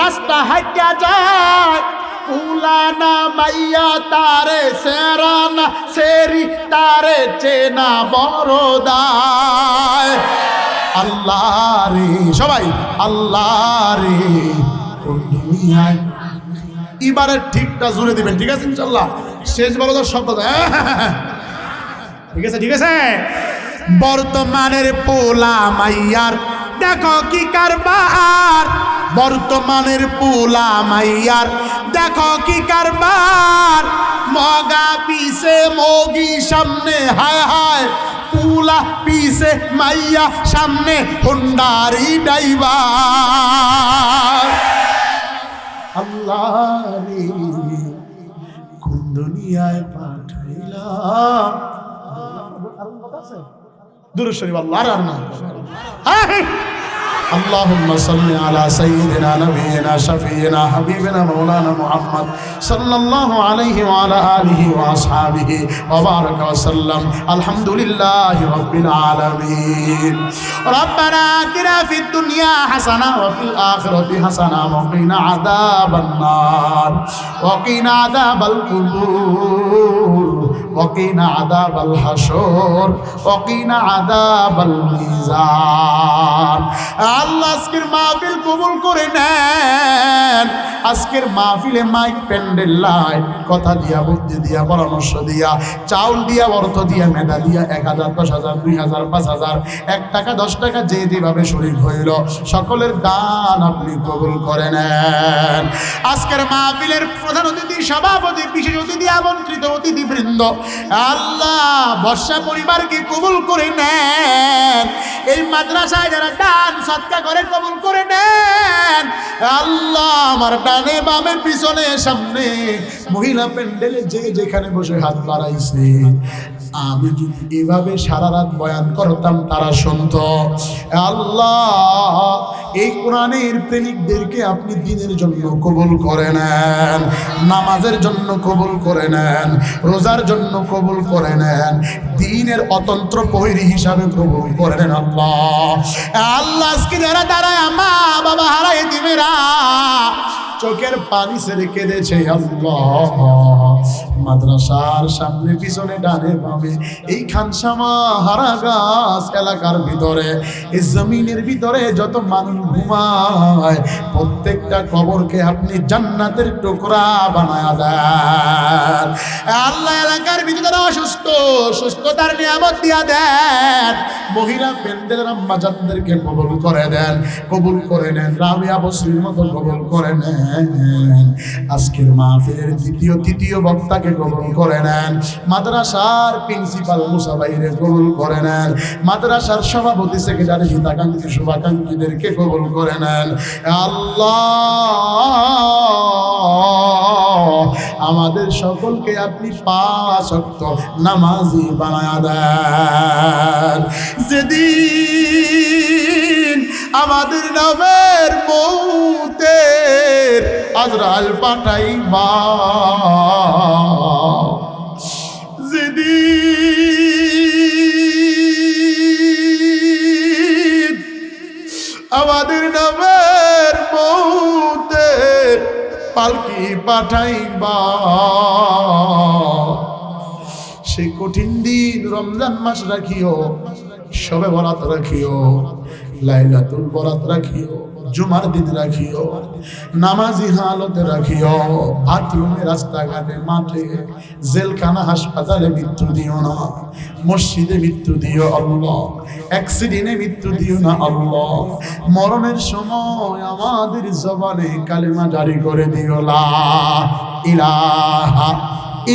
রাস্তা হাঁটা যায়, পুলানা মাইয়া তারে সেরানা সেরি তারে চেনা বড় দায়। আল্লাহ রে, সবাই আল্লাহ রে, কোন দুনিয়ায়। এবারে ঠিকটা জুড়ে দিবেন, ঠিক আছে ইনশাআল্লাহ। শেষ বলো তো শব্দ, ঠিক আছে ঠিক আছে। বর্তমানের পোলা মাইয়ার দেখো কি কারবার, বর্তমানের পোলা মাইয়ার দেখো কি কারবার। মগা পিছে মগি সামনে, হায় হায় পুলা পিছে মাইয়া সামনে হুন্ডারি ড্রাইভার। আল্লাহ রে, কোন দুনিয়ায় পাঠাইলা। দুরূদ শরীফ আল্লাহ আর না। اللهم صل على سيدنا نبينا شفينا حبيبنا مولانا محمد صلى الله عليه وعلى آله وأصحابه وبارك وسلم. الحمد لله رب العالمين. ربنا آتنا في الدنيا حسنة وفي الآخرة حسنة وقنا عذاب النار وقنا عذاب القبور وقنا عذاب الحشر وقنا عذاب الميزان. আল্লাহ আজকের মাহফিল কবুল করে নেন। আজকের মাহফিলে মাইক, প্যান্ডেল, লাইট, কথা দিয়া, বুদ্ধি দিয়া, পরামর্শ দিয়া, চাউল দিয়া, অর্থ দিয়া, মেধা দিয়া, 1000, 10,000, 2000, 5000, 1 টাকা 10 টাকা যে যেভাবে শরীক হইল সকলের দান আপনি কবুল করে নেন। আজকের মাহফিলের প্রধান অতিথি, সভাপতি, বিশেষ অতিথি, আমন্ত্রিত অতিথিবৃন্দ আল্লাহ বর্ষা পরিবারকে কবুল করে নেন। এই মাদ্রাসায় যারা দান সদকা করে কবুল করে নেন। আল্লাহ আমার ডানে বামে পিছনে সামনে মহিলা প্যান্ডেলে যে যেখানে বসে হাত বাড়াইছে, আমি যদি এভাবে সারা রাত বয়ান করতাম তারা শুনত। আল্লাহ এই কোরআনের প্রেমিকদেরকে আপনি দিনের জন্য কবুল করে নেন, নামাজের জন্য কবুল করে নেন, রোজার জন্য কবুল করে নেন, দ্বীনের অতন্ত্র প্রহরী হিসাবে কবুল করে নেন। আল্লাহ আল্লাহ আজকে যারা দাঁড়ায় মা বাবা হারাই দিবেরা চোখের পানি ছেড়ে কেঁদেছে, আল্লাহ মাদ্রাসার সামনে পিছনে ডানে বামে এই খানসামা হারাগাছ এলাকার ভিতরে, এই জমিনের ভিতরে যত মানুষ ঘুমায় প্রত্যেকটা কবরকে আপনি জান্নাতের টুকরা বানায়া দেন। আল্লাহ এলাকার ভিতরে অসুস্থ, সুস্থতার নিয়ামত দিয়া দেন। মহিলা প্যান্ডেলের আম্মাজানদেরকে কবুল করে দেন, কবুল করে নেন। রাবিয়া বসরির মতো কবুল করে নেন। আজকের মাহফিলের দ্বিতীয় তৃতীয় বক্তাকে কবুল করে নেন। মাদ্রাসার প্রিন্সিপাল মুসা ভাইরে কবুল করে নেন। মাদ্রাসার সভাপতি, সেক্রেটারি, হিতাকাঙ্ক্ষী, শুভাকাঙ্ক্ষীদেরকে কবুল করে নেন। আল্লাহ আমাদের সকলকে আপনি 5 ওয়াক্ত নামাজি বানায়া দেন। যেদিন আমাদের নামের মৌতের আজরাইল পাঠাইবা, যেদিন আমাদের নামের মৌতের পালকি পাঠাইবা, সে কঠিন দিন রমজান মাস রাখিও শবে বরাত রাখিও, লাইলাতুল বরাত রাখিও, জুমার দিন রাখিও, নামাজি হালতে রাখিও। বাথরুমে, রাস্তাঘাটে, মাঠে, জেলখানা, হাসপাতালে মৃত্যু দিও না, মসজিদে মৃত্যু দিও আল্লাহ, অ্যাক্সিডেন্টে মৃত্যু দিও না আল্লাহ। মরণের সময় আমাদের জবানে কালেমা জারি করে দিও, লা ইলাহা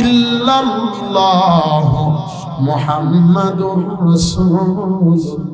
ইল্লাল্লাহ মুহাম্মাদুর রাসূলুল্লাহ।